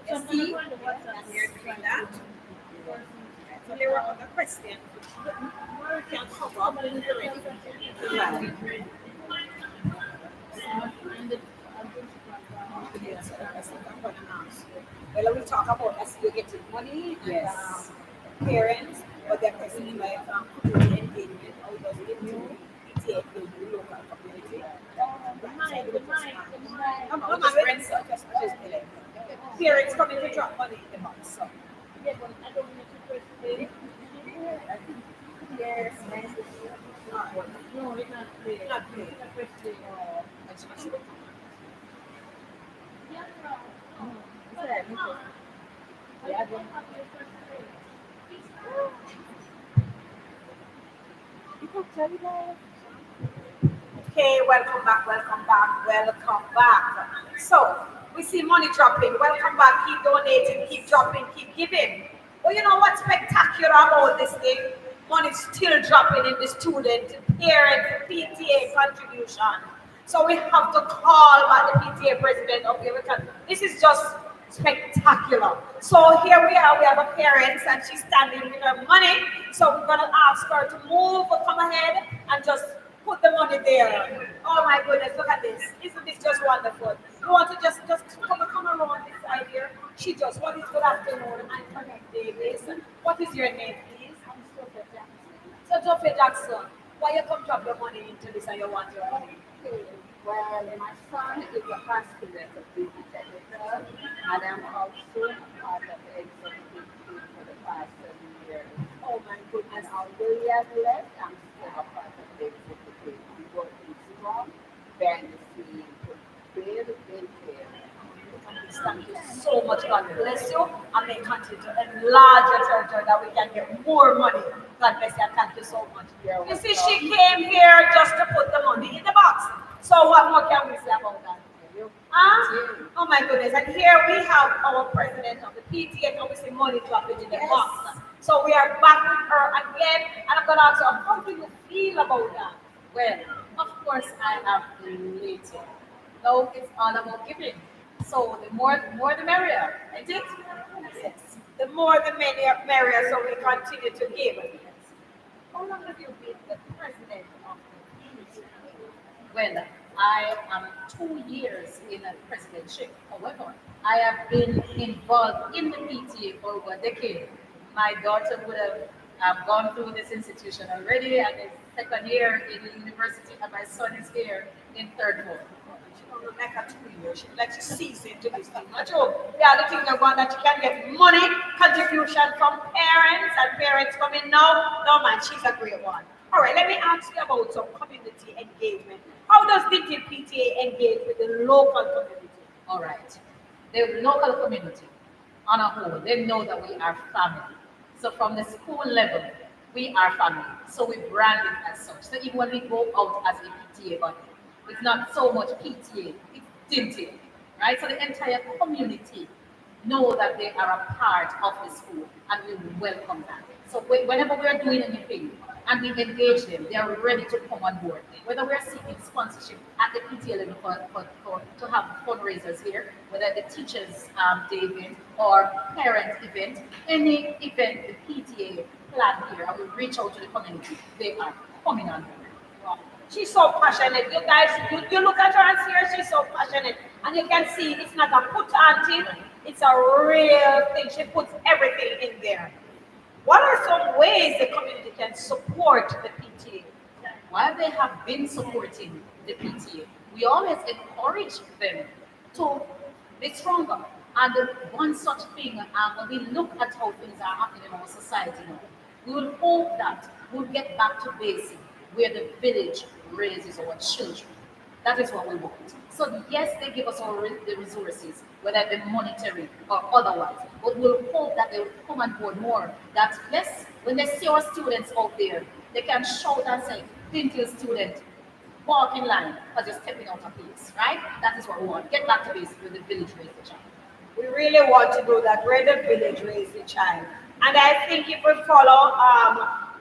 Let's see. And we're doing that. So there were other questions which can come up in the ready. Yes, that's what I'm going to ask. Well, we talk about as you getting money and parents, but they're questioning like community engagement, how does it do ETA in the local community? Parents coming to drop money in the box. So. Yes, no, it's not clear. Not clear. Okay, welcome back, welcome back, welcome back. So, we see money dropping. Welcome back. Keep donating, keep dropping, keep giving. Well, you know what's spectacular about this thing? money still dropping in the student, parent, PTA contribution. So we have to call back the PTA president. Okay, this is just spectacular. So here we are, we have a parent and she's standing with her money. So we're gonna ask her to move or come ahead and just put the money there. Oh my goodness, look at this. Isn't this just wonderful? You want to just come around this side here? She just, what is good afternoon and connect Davis. What is your name, please? I'm Sophia Jackson. So Sophia Jackson, why you come drop your money into this and you want your money? Well, my son is a high student of Dinthill, and I'm also part of the executive team for the past 7 years. Oh my goodness. And although he has left, I'm still a part of the executive team. We work in strong behind the scene to build Dinthill. Thank you so much. God bless you. And may continue to enlarge your territory that we can get more money. God bless you. Thank you so much. You see, she came here just to put the money in the box. So what more can we say about that? Huh? Oh my goodness. And here we have our president of the PTA and obviously money dropping in the box. So we are back with her again. And I'm going to ask her, how do you feel about that? Well, of course, I am elated. Now it's all about giving. So the more the merrier, isn't it? Yes. The more the merrier, so we continue to give. How long have you been the president of the PTA? Well, I am 2 years in a presidentship. However, I have been involved in the PTA for over a decade. My daughter would have gone through this institution already, and is second year in the university, and my son is here in third year. Like a 2 years, she like to seize into this thing. Not true. Yeah, the thing that one that you can get money contribution from parents and parents coming now. No man, she's a great one. All right, let me ask you about some community engagement. How does Dinthill PTA engage with the local community? All right, the local community on a whole, they know that we are family. So from the school level, we are family. So we brand it as such. So even when we go out as a PTA body, it's not so much PTA, it's Dinthill, right? So the entire community know that they are a part of the school and we welcome that. So whenever we are doing anything and we engage them, they are ready to come on board. Whether we are seeking sponsorship at the PTA level to have fundraisers here, whether the teachers' day event or parent event, any event the PTA plan here and we reach out to the community, they are coming on board. She's so passionate. You guys, you look at her and see her, she's so passionate. And you can see it's not a put auntie, it's a real thing. She puts everything in there. What are some ways the community can support the PTA? While they have been supporting the PTA, we always encourage them to be stronger. And one such thing, when we look at how things are happening in our society now, we will hope that we'll get back to basic, where the village raises our children. That is what we want. So yes, they give us the resources, whether it be monetary or otherwise, but we'll hope that they will come on board more. That yes, when they see our students out there, they can shout and say, Dinthill student, walk in line, or just stepping out of place, right? That is what we want. Get back to basic where the village raise the child. We really want to do that, where the village raise the child. And I think if we follow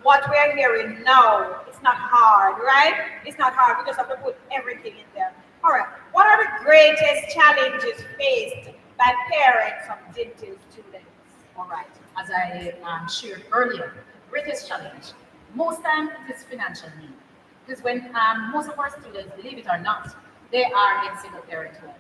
what we're hearing now, it's not hard, right? It's not hard. We just have to put everything in there. All right. What are the greatest challenges faced by parents of Dinthill students? All right. As I shared earlier, greatest challenge, most time it is financial need. Because when most of our students, believe it or not, they are in single parent home.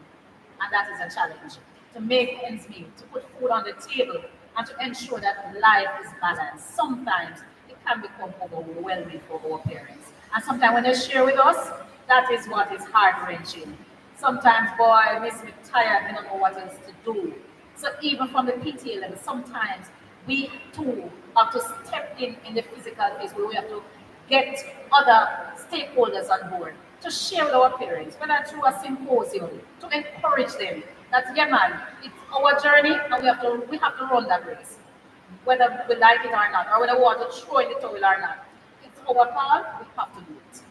And that is a challenge. To make ends meet, to put food on the table, and to ensure that life is balanced. Sometimes it can become overwhelming for our parents. And sometimes when they share with us, that is what is heart-wrenching. Sometimes, boy, miss me tired, I don't know what else to do. So even from the PTA level, sometimes we too have to step in the physical phase where we have to get other stakeholders on board to share with our parents, whether through a symposium, to encourage them that, yeah man, it's our journey and we have to run that race. Whether we like it or not, or whether we want to throw in the towel or not. It's our call, we have to do it.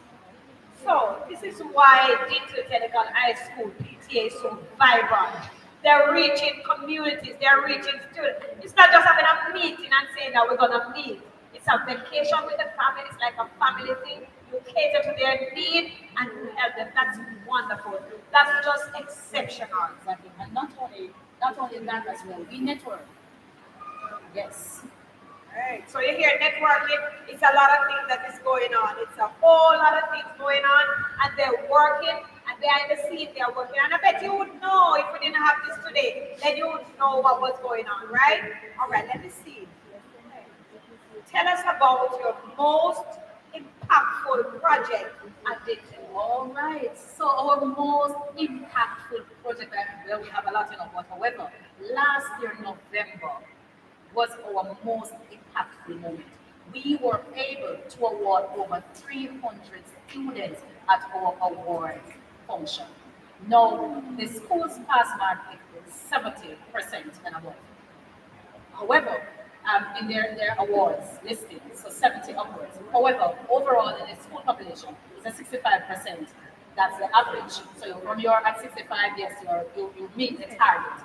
So this is why Dinthill Technical High School PTA is so vibrant. They're reaching communities, they're reaching students. It's not just having a meeting and saying that we're gonna meet. It's It's a vacation with the family. It's like a family thing. You cater to their need and you help them. That's wonderful. That's just exceptional. Exactly. And not only that as well, we network. Yes. Right. So you hear networking, it's a lot of things that is going on. It's a whole lot of things going on, and they're working, and behind the scene they're working. And I bet you would know if we didn't have this today, then you would know what was going on, right? All right, let me see. Tell us about your most impactful project at Dinthill. All right. So our most impactful project, well, we have a lot in our but however, last year November was our most impactful moment. We were able to award over 300 students at our award function. Now, the school's pass mark is 70% and above. However, in their awards listing, so 70 upwards. However, overall in the school population, it's a 65%. That's the average. So when you're at 65, yes, you meet the target.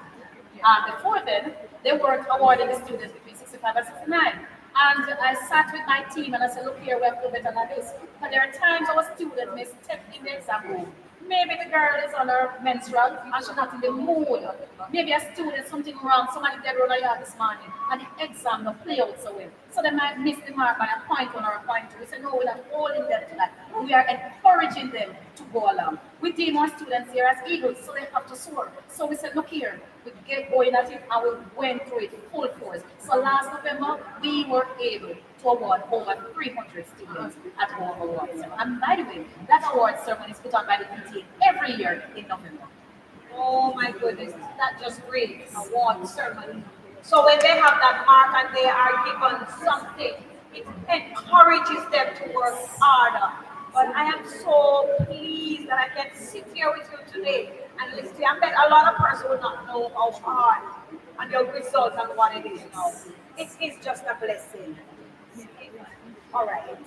Before then, they weren't awarding the students between 65 and 69. And I sat with my team and I said, look here, we have to do better than this. But there are times our students may step in the exam room. Maybe the girl is on her menstrual and she's not in the mood. Maybe a student, something wrong, somebody dead on her yard this morning, and the exam will play out so well. So they might miss the mark by a point one or a point two. We say, no, we're not holding them to that. We are encouraging them to go along. We deem our students here as eagles, so they have to soar. So we said, look here, we get going at it and we went through it full force. So last November, we were able to award over 300 students at our awards. And by the way, that award ceremony is put on by the PTA every year in November. Oh my goodness, that just great award ceremony. So when they have that mark and they are given something, it encourages them to work harder. But I am so pleased that I can sit here with you today and listen to you. I bet a lot of persons will not know how hard and your results and what it is now. It is just a blessing. All right.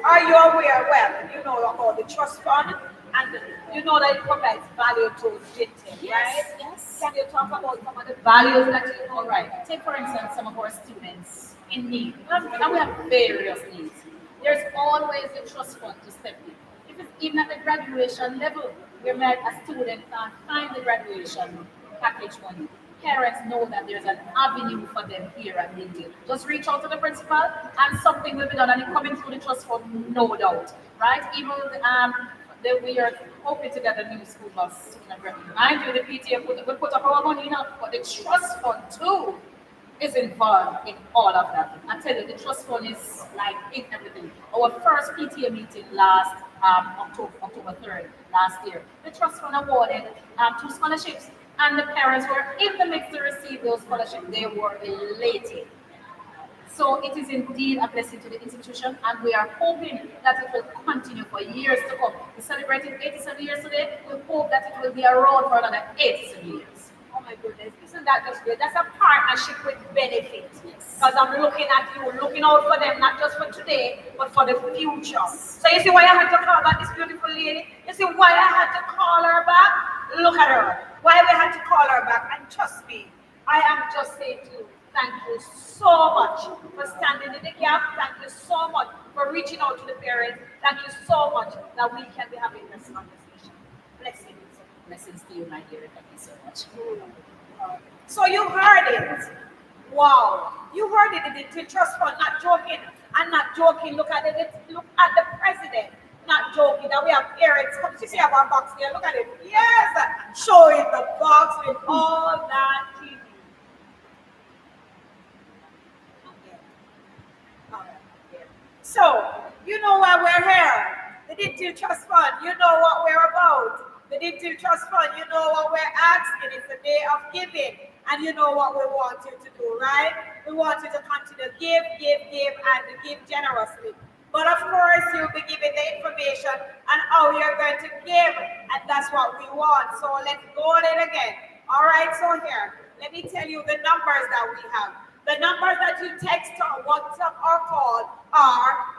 Are you aware? Well, you know about the trust fund, and you know that it provides value to Dinthill, right? Yes. Can you talk about some of the values that you know? All right. Take for instance some of our students in need, and we have various needs. There's always a trust fund to step in. If it's even at the graduation level, where a student can't find the graduation package money, parents know that there's an avenue for them here at Dinthill. Just reach out to the principal and something will be done, and it's coming through the trust fund, no doubt, right? Even we are hoping to get a new school bus. Mind you, the PTA will put up our money now, but the trust fund too is involved in all of that. I tell you, the trust fund is like in everything. Our first PTA meeting last October 3rd last year, the trust fund awarded 2 scholarships, and the parents were in the mix to receive those scholarships. They were elated. So it is indeed a blessing to the institution, and we are hoping that it will continue for years to come. We celebrated 87 years today. We hope that it will be around for another 87 years. Oh my goodness, isn't that just great? That's a partnership with benefit. Yes. Because I'm looking at you, looking out for them, not just for today, but for the future. So you see why I had to call back this beautiful lady? You see why I had to call her back? Look at her. Why we had to call her back? And trust me, I am just saying to you, thank you so much for standing in the gap. Thank you so much for reaching out to the parents. Thank you so much that we can be having this conversation. Blessings. Blessings to you, my dear. Thank you so much. So you heard it. Wow. You heard it. The trust fund, not joking. I'm not joking. Look at it. Look at the president. Not joking. That we have parents. Come to see our box here. Look at it. Yes. Showing the box with all that TV. So, you know why we're here. The Dinthill Trust Fund, you know what we're about. The Dinthill Trust Fund, you know what we're asking. It's a day of giving. And you know what we want you to do, right? We want you to continue to give, and to give generously. But of course, you'll be given the information on how you're going to give. And that's what we want. So let's go on it again. All right, so here, let me tell you the numbers that we have. The numbers that you text or WhatsApp or call are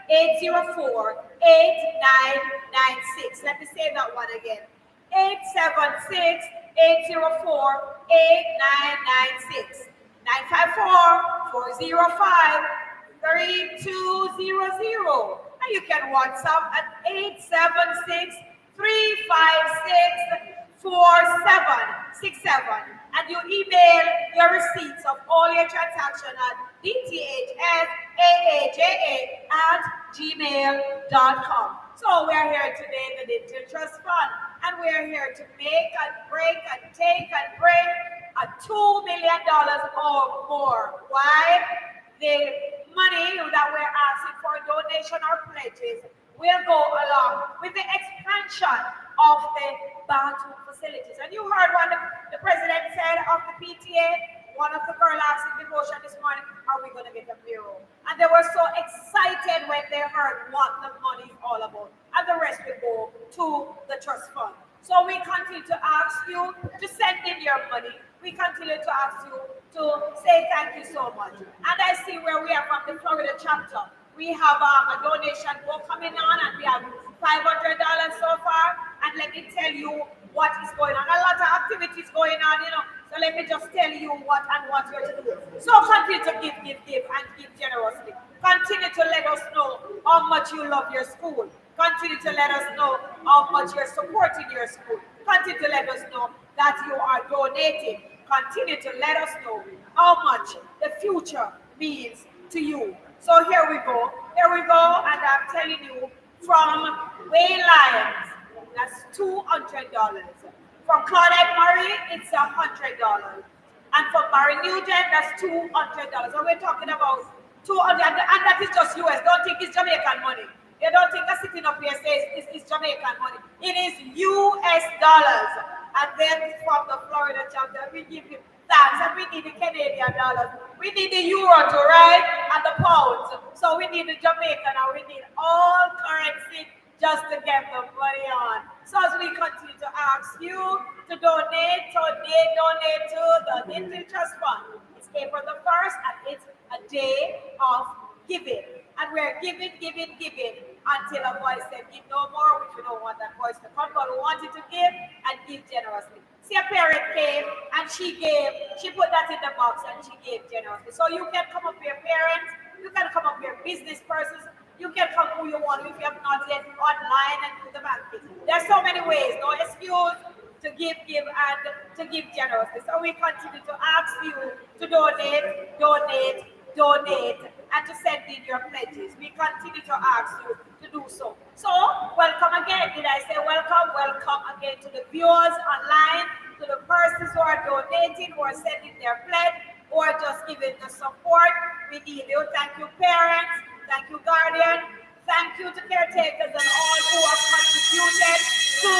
876-804-8996. Let me say that one again. 876-804-8996. 954-486-9494. 405-3200. And you can WhatsApp at 876-356-4767. And you email your receipts of all your transactions at dthsnycharity@gmail.com. So we are here today in the Dinthill Trust Fund, and we are here to make and break and take and bring a $2 million or more. Why? The money that we're asking for donation or pledges will go along with the expansion of the bathroom facilities. And you heard what the president said of the PTA. One of the girls asked in devotion this morning, are we going to get a bureau? And they were so excited when they heard what the money is all about. And the rest will go to the trust fund. So we continue to ask you to send in your money. We continue to ask you to say thank you so much. And I see where we are from the Florida chapter. We have a donation book coming on, and we have $500 so far. And let me tell you what is going on. A lot of activities going on, So let me just tell you what you're to do. So continue to give, and give generously. Continue to let us know how much you love your school. Continue to let us know how much you're supporting your school. Continue to let us know that you are donating. Continue to let us know how much the future means to you. So here we go, and I'm telling you, from Wayne Lyons, that's $200. From Claudette Murray, it's $100. And from Barry Nugent, that's $200. So we're talking about 200, and that is just US. Don't think it's Jamaican money. You don't think that sitting up here says it's Jamaican money. It is US dollars. And then from the Florida chapter, we give you thanks, and we need the Canadian dollars. We need the euro to ride, and the pounds. So we need the Jamaican, and we need all currency just to get the money on. So as we continue to ask you to donate to the Dinthill Trust Fund. It's April the 1st, and it's a day of giving. And we're giving until a voice said, give no more, which we don't want that voice to come, but we wanted to give and give generously. See, a parent came and she put that in the box and she gave generously. So you can come up with your parents, you can come up with your business persons, you can come who you want if you have not yet online and do the banking. There's so many ways, no excuse to give and to give generously. So we continue to ask you to donate, and to send in your pledges. We continue to ask you to do so. So, welcome again. Did I say welcome? Welcome again to the viewers online, to the persons who are donating, who are sending their pledge, who are just giving the support. We need you. Thank you, parents. Thank you, guardian. Thank you to caretakers and all who have contributed to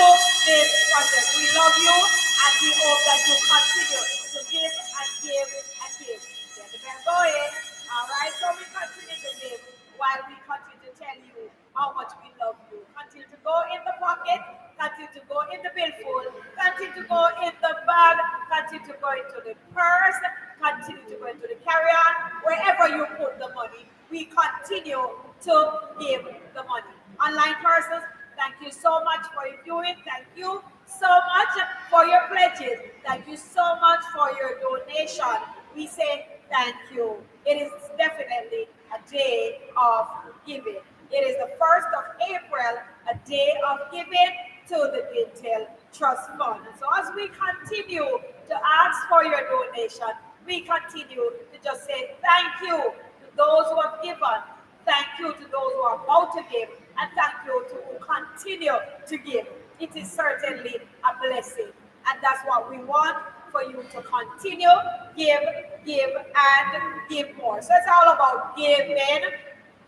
this project. We love you, and we hope that you continue to give and give and give. Get the bell going. All right, so we continue to give while we continue to tell you how much we love you. Continue to go in the pocket, continue to go in the billfold, continue to go in the bag, continue to go into the purse, continue to go into the carry-on, wherever you put the money, we continue to give the money. Online persons, thank you so much for your viewing. Thank you so much for your pledges. Thank you so much for your donation. We say thank you. It is definitely a day of giving. It is the 1st of April, a day of giving to the Dinthill Trust Fund. And so as we continue to ask for your donation, we continue to just say thank you to those who have given, thank you to those who are about to give, and thank you to who continue to give. It is certainly a blessing, and that's what we want, for you to continue, give, and give more. So it's all about giving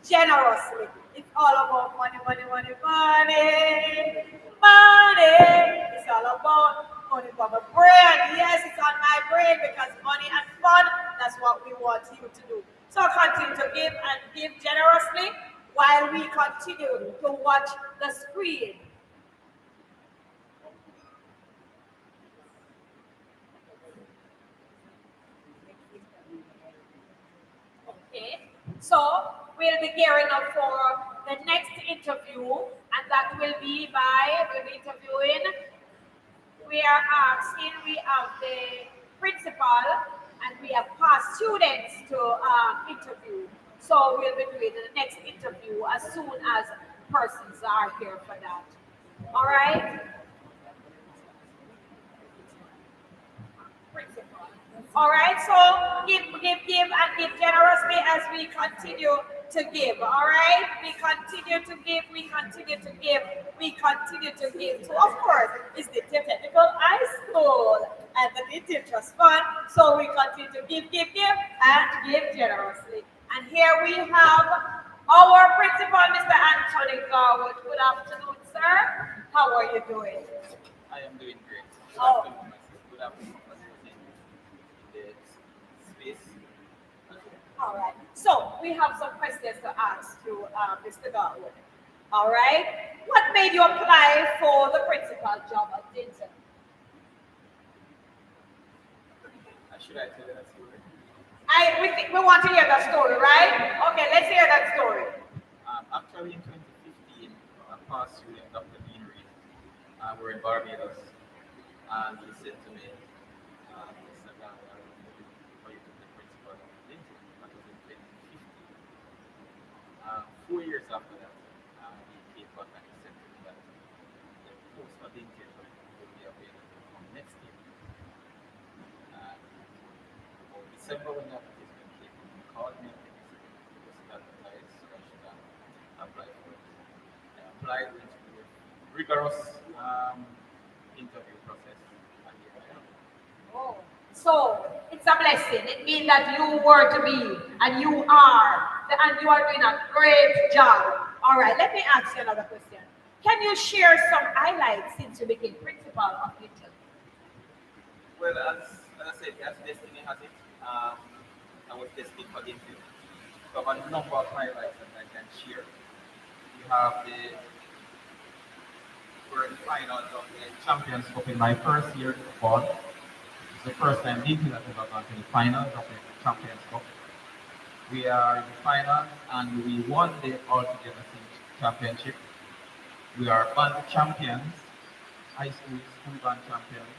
generously. It's all about money. It's all about money from a brain. Yes, it's on my brain, because money and fun, that's what we want you to do. So continue to give and give generously while we continue to watch the screen. Okay, so we'll be gearing up for the next interview, and that will be we'll be interviewing. We have the principal, and we have past students to interview. So we'll be doing the next interview as soon as persons are here for that. All right? All right, so give, and give generously as we continue to give. All right, we continue to give, we continue to give, we continue to give. So, of course, it's the Technical High School and the Dinthill Trust Fund. So, we continue to give, and give generously. And here we have our principal, Mr. Anthony Garwood. Good afternoon, sir. How are you doing? I am doing great. Oh. Good afternoon. Space. All right. So we have some questions to ask to Mr. Garwood. All right. What made you apply for the principal job at Dinthill? Should I tell you that story? We want to hear that story, right? Okay, let's hear that story. Actually, in 2015, a past student, Dr. Dean Reed, we're in Barbados, and he said to me, Mr. Garwood, I'm looking for you to be the principal of Dinthill. That was in 2015. 4 years after that, he came back and he said to me that the post for Dinthill will be available from next year. December when the advertisement came, he called me and he said, it was advertised, so I should apply for it. I applied, went through a rigorous interview process, and here I am. Oh, so it's a blessing. It means that you were to be, and you are, and you are doing a great job. All right, let me ask you another question. Can you share some highlights since you became principal of Dinthill? Well, as I said, as destiny has it, I was destined for Dinthill. So I have a number of highlights that I can share. You have the finals of the Champions Cup in my first year of ball. It's the first time Dinthill has ever gone to the finals of the Champions Cup. We are in the finals and we won the Altogether Championship. We are band champions, high school band champions.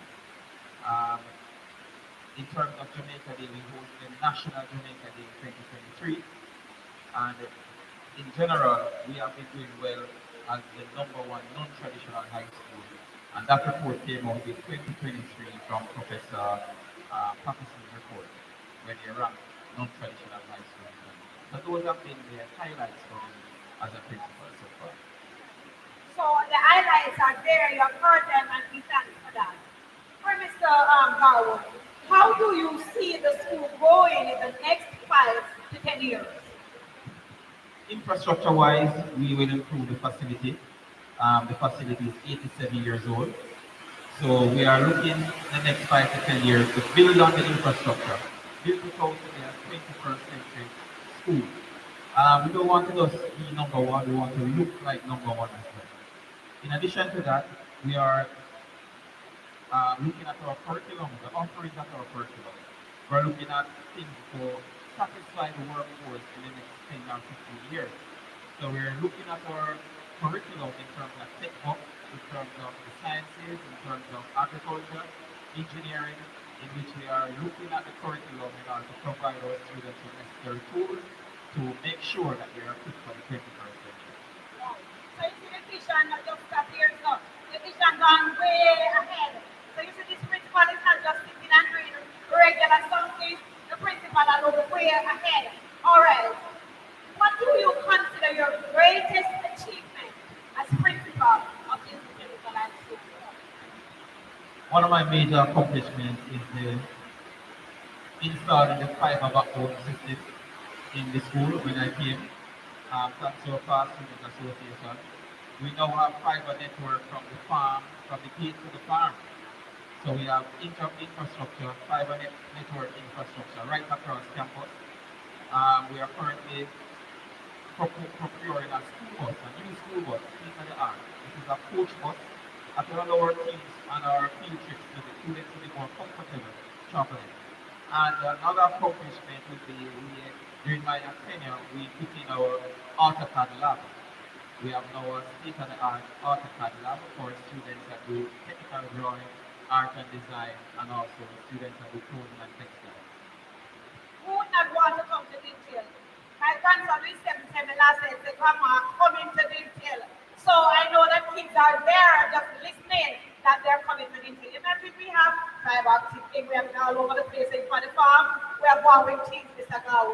In terms of Jamaica Day, we hosted the National Jamaica Day 2023. And in general, we have been doing well as the #1 non-traditional high school. And that report came out in 2023 from Professor Patterson's report, where they ranked non-traditional high school. So those have been the highlights for me as a principal so far. So the highlights are there, you have heard them, and we thank you for that. For Mr. Garwood, how do you see the school going in the next 5 to 10 years? Infrastructure-wise, we will improve the facility. The facility is 87 years old. So we are looking the next 5 to 10 years to build on the infrastructure. Build it out to be a 21st century school. We don't want to just be #1, we want to look like #1 as well. In addition to that, we are looking at our curriculum, the offerings of our curriculum. We're looking at things to satisfy the workforce in the next 10 or 15 years. So we're looking at our curriculum in terms of textbook, in terms of the sciences, in terms of agriculture, engineering, in which we are looking at the curriculum in order to provide our students with necessary tools to make sure that they are fit for the 21st century. Wow. So you see the vision not just stop here, so the vision gone way ahead. So you see this principal is not just sitting and doing regular something, the principal are looking way ahead. All right. What do you consider your greatest achievement as principal of this Jamaican high school? One of my major accomplishments is the installing the fiber backbone system in the school when I came. Thanks to our past student association, we now have fiber network from the farm, from the gate to the farm. So we have infrastructure, fiber network infrastructure right across campus. We are currently procuring a school bus, a new school bus, state of the art. This is a coach bus that will allow our teams and our field trips to the students to be more comfortable traveling. And another accomplishment would be during my tenure, we put in our AutoCAD lab. We have now a state-of-the-art AutoCAD lab for students that do technical drawing, art and design, and also students that do clothing and textiles. and say, come on, come into Dinthill. So I know that kids are there just listening that they're coming to Dinthill. Imagine we have fiber optic thing, we have it all over the place in for the farm. We are going with things, Mr. Gaw,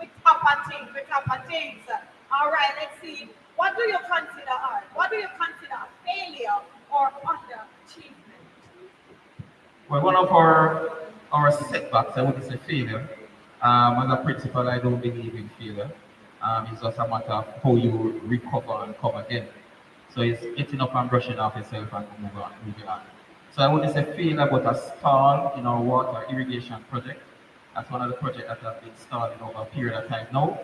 with proper things. All right, let's see. What do you consider art? What do you consider a failure or underachievement? Well, one of our setbacks, I wouldn't say failure. As a principal, I don't believe in failure. It's just a matter of how you recover and come again. So it's getting up and brushing off yourself and moving on. So I wouldn't say failure, but a stall in our water irrigation project. That's one of the projects that have been stalling over a period of time now.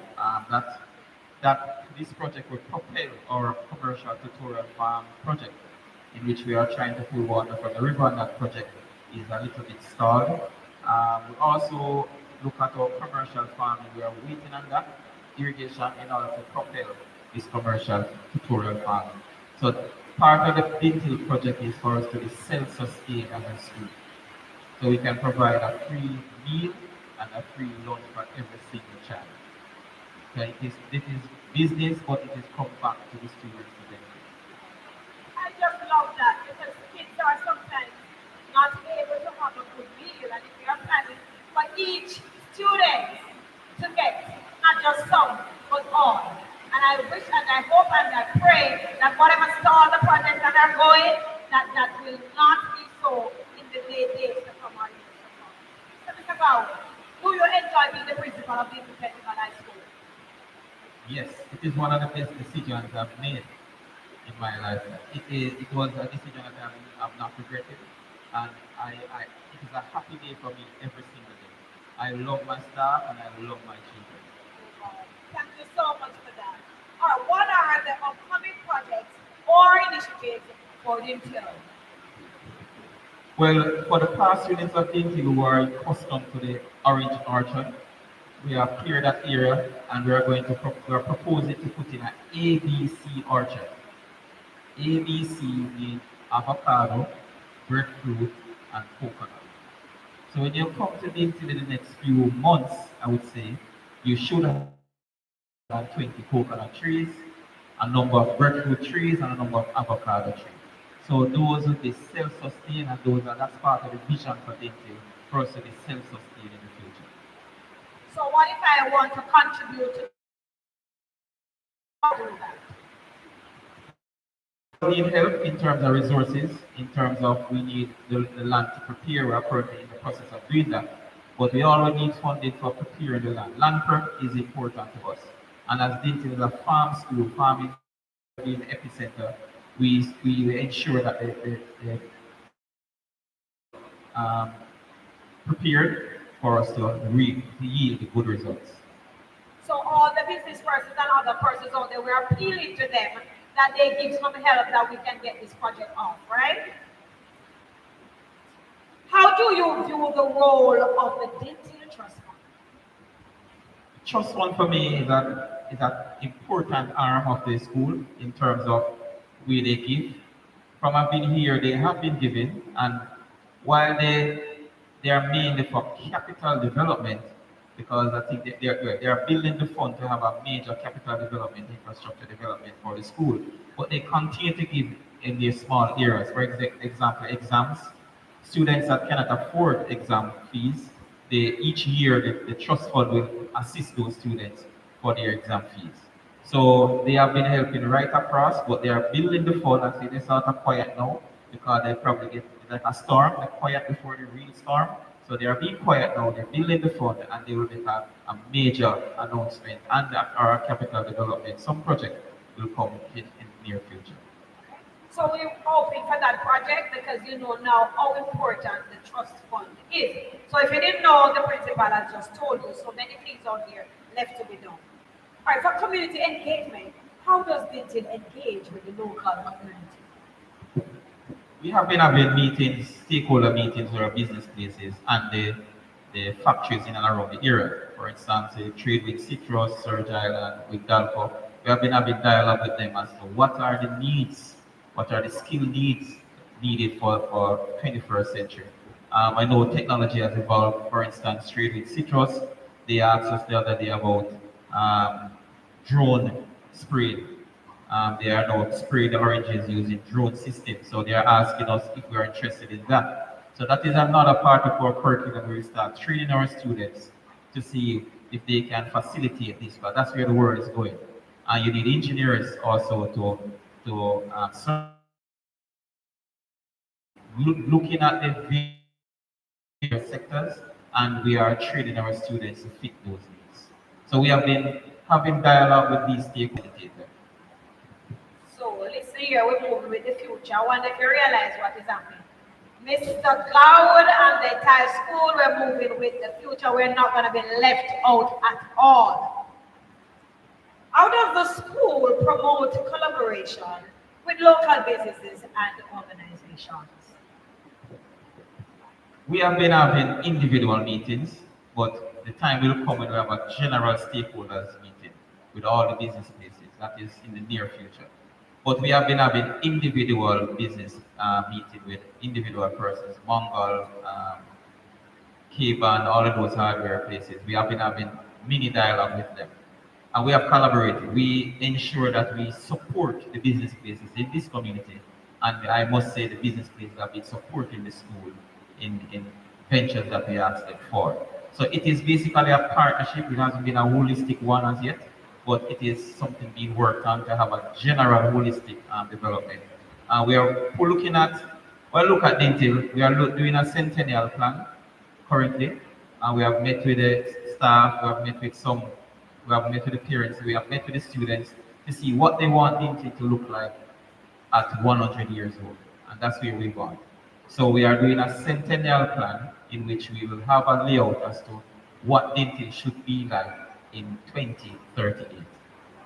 That this project will propel our commercial tutorial farm project, in which we are trying to pull water from the river, and that project is a little bit stalled. We also look at our commercial farming. We are waiting on that irrigation in order to propel this commercial tutorial farming. So part of the Dinthill project is for us to be self-sustained as a school. So we can provide a free meal and a free lunch for every single child. Okay, this is business, but it is come back to the students today. I just love that because kids are sometimes not able to have a good meal, and if you are planning for each student to get not just some, but all. And I wish and I hope and I pray that whatever stall the projects that are going, that will not be so in the days to come or years to come. So Mr. Gao, do you enjoy being the principal of the Technical High School? Yes, it is one of the best decisions I've made in my life. It was a decision that I've not regretted, and it is a happy day for me every single day. I love my staff and I love my children. Thank you so much for that. All right, what are the upcoming projects or initiatives for Dinthill? Well, for the past students of Dinthill who are accustomed to the orange orchard, we have cleared that area and we are proposing to put in an ABC orchard. ABC means avocado, breadfruit, and coconut. So when you come to Dinthill in the next few months, I would say, you should have 20 coconut trees, a number of breadfruit trees, and a number of avocado trees. So those will be self-sustained, and that's part of the vision for Dinthill, for us to be self-sustained in the future. So what if I want to contribute to do that? We need help in terms of resources, in terms of we need the land to prepare. We're currently in the process of doing that. But we already need funding for preparing the land. Land prep is important to us. And as Dinthill is a farm school, farming in the epicenter, we ensure that they prepared for us to yield the good results. So all the business persons and other persons out there, we are appealing to them that they give some help that we can get this project off, right? How do you view the role of the Dinthill Trust Fund? Trust fund for me is an important arm of the school in terms of where they give. From I've been here, they have been giving, and while they are mainly for capital development, because I think they are building the fund to have a major capital development, infrastructure development for the school, but they continue to give in their small areas. For example, exams. Students that cannot afford exam fees, each year the trust fund will assist those students for their exam fees. So they have been helping right across, but they are building the fund. I see they sort of quiet now because they probably get like a storm, they're quiet before the real storm. So they are being quiet now, they're building the fund, and they will make a major announcement and our capital development. Some project will come in the near future. So we're hoping for that project because you know now how important the trust fund is. So if you didn't know, the principal has just told you so many things out here left to be done. All right, for community engagement, how does Dinthill engage with the local community? We have been having meetings, stakeholder meetings with our business places and the factories in and around the area. For instance, the trade with Citrus, Surge Island, with Dalco. We have been having dialogue with them as to what are the needs, what are the skill needs needed for 21st century. I know technology has evolved. For instance, trade with Citrus, they asked us the other day about drone sprayed. They are now spraying the oranges using drone systems. So they are asking us if we are interested in that. So that is another part of our curriculum where we start training our students to see if they can facilitate this. But that's where the world is going. And you need engineers also to looking at the sectors, and we are training our students to fit those needs. So we have been having dialogue with these stakeholders. So listen here, we're moving with the future. I wonder if you realize what is happening. Mr. Cloud and the entire school, we're moving with the future. We're not going to be left out at all. How does the school promote collaboration with local businesses and organizations? We have been having individual meetings, but the time will come when we have a general stakeholders meeting with all the business places. That is in the near future. But we have been having individual business meeting with individual persons, Mongol, K-Band, all of those hardware places. We have been having mini dialogue with them. And we have collaborated. We ensure that we support the business places in this community. And I must say the business places have been supporting the school in ventures that we asked them for. So it is basically a partnership. It hasn't been a holistic one as yet, but it is something being worked on to have a general holistic development. We're looking at, well, look at Dinthill. We are doing a centennial plan currently, and we have met with the staff, we have met with the parents, we have met with the students to see what they want Dinthill to look like at 100 years old, and that's where we want. So we are doing a centennial plan in which we will have a layout as to what Dinthill should be like in 2038.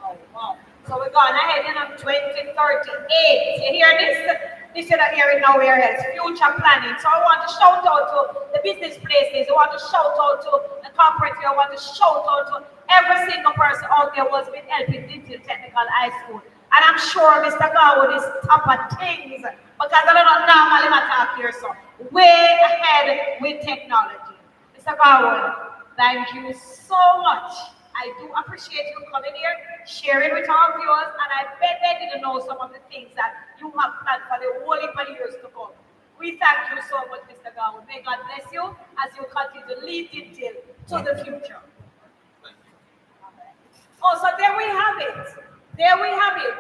Oh, wow. So we're going ahead in on 2038. You hear this? This is not hearing nowhere else. Future planning. So I want to shout out to the business places. I want to shout out to the corporate. I want to shout out to every single person out there who has been helping Dinthill Technical High School. And I'm sure Mr. Garwood is top of things because I don't normally talk here, so way ahead with technology. Mr. Garwood, thank you so much. I do appreciate you coming here, sharing with our viewers, and I bet they didn't know some of the things that you have planned for the whole heap of years to come. We thank you so much, Mr. Garwood. May God bless you as you continue to lead Dinthill to the future. Oh, so there we have it. There we have it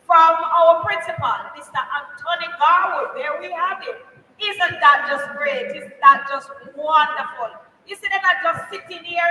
from our principal, Mr. Anthony Garwood. There we have it. Isn't that just great? Isn't that just wonderful? You see, they're not just sitting here,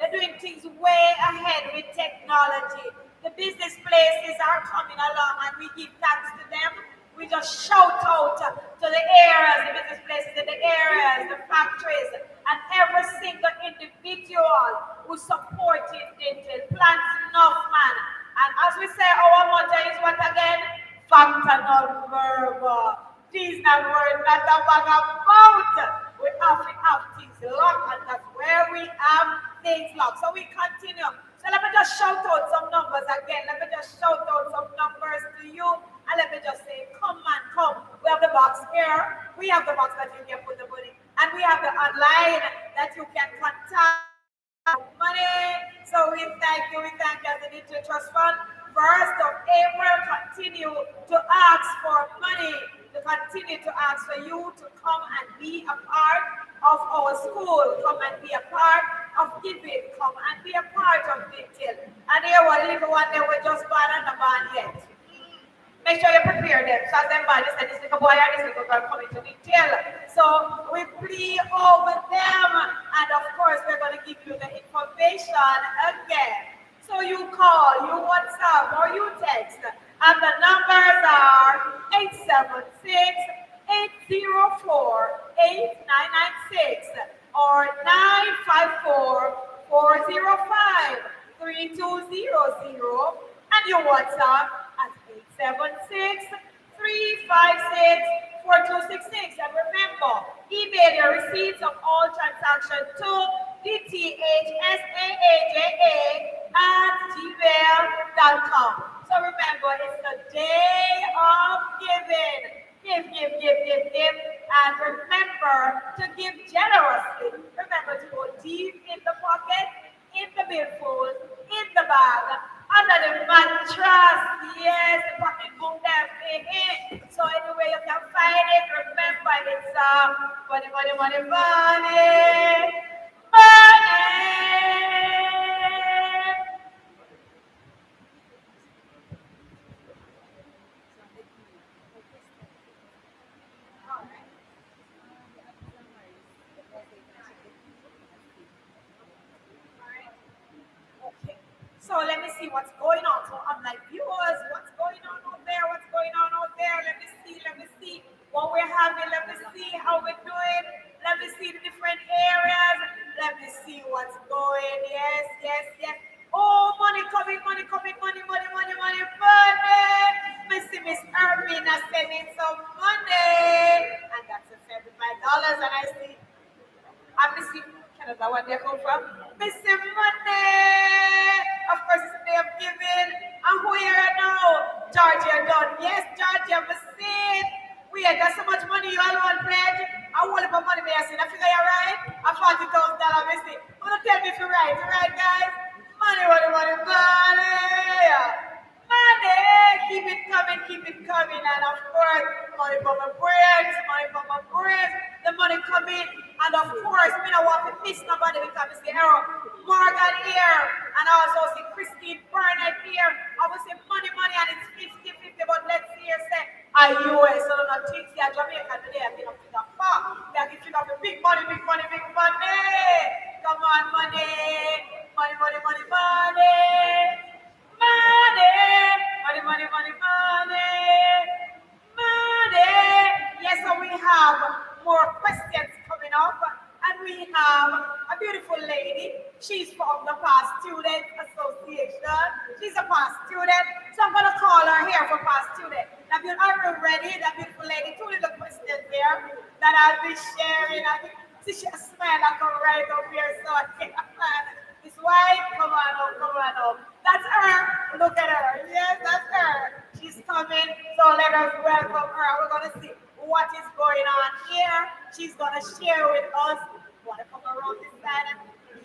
they're doing things way ahead with technology. The business places are coming along and we give thanks to them. We just shout out to the areas, the business places in the areas, the factories, and every single individual who supported Dinthill, plants enough, man. And as we say, our motto is what again? Factor not verbal. These not word, not about. We have to have things locked, and that's where we have things locked. So we continue. So let me just shout out some numbers again. Let me just shout out some numbers to you. And let me just say, come man, come. We have the box here. We have the box that you can put the money. And we have the online that you can contact money. So we thank you as the Dinthill Trust Fund. 1st of April, continue to ask for money, to continue to ask for you to come and be a part of our school, come and be a part of giving, come and be a part of Dinthill. And here one little one there we just born and the born yet. Make sure you prepare them. So as them born, they said this little boy and this little girl coming to Dinthill. So we plead over them, and of course we're going to give you the information again. So you call, you WhatsApp, or you text, and the numbers are 876-804-8996 or 954-405-3200, and you WhatsApp at 876-356-4266. And remember, email your receipts of all transactions to dthsnycharity@gmail.com. So remember, it's the day of giving. Give. And remember to give generously. Remember to go deep in the pocket, in the billfold, in the bag, under the mattress. Yes, the pocketbook there. So anyway, you can find it. Remember, it's money, money, money, money, money. Okay. So let me see what's going on. So I'm like, viewers, what's going on out there? What's going on out there? Let me see what we're having. Let me see how we're doing. Let me see the different areas. Let me see what's going. Yes, yes, yes. Oh, money coming, money coming, money, money, money, money, money. Miss Irvina sending some money. And that's a $75. And I see I'm missing Canada, where they come from. Missing money. Of course, it's the day of giving. And who here now? Georgia done. Yes, Georgia, we see it. We had got so much money, you all want pledge. I want my money, may I see. I figure you're right. I $40,000, I see. Don't tell me if you're right. You right, guys? Money, money, money, money. Money, keep it coming, and of course, money for my brains, money for my brains, the money coming, and of course, me don't want to miss nobody because I see Errol Morgan here, and I also see Christine Burnett here. I will say money, money, and it's 50-50, but let's see here say, US, so not things here, Jamaica today, I think I'm figure far. They are giving up the big money, big money, big money. Come on, money, money, money, money, money. Money, money, money, money, money, money. Yes, so we have more questions coming up, and we have a beautiful lady. She's from the Past Student Association. She's a past student, so I'm gonna call her here for past student. Now, are you ready? That beautiful lady, two little questions there that I'll be sharing. See, she smile like come right up here, so this wife, come on up, come on up. That's her. Look at her. Yes, that's her. She's coming. So let us welcome her. We're going to see what is going on here. She's going to share with us. Want to come around this side?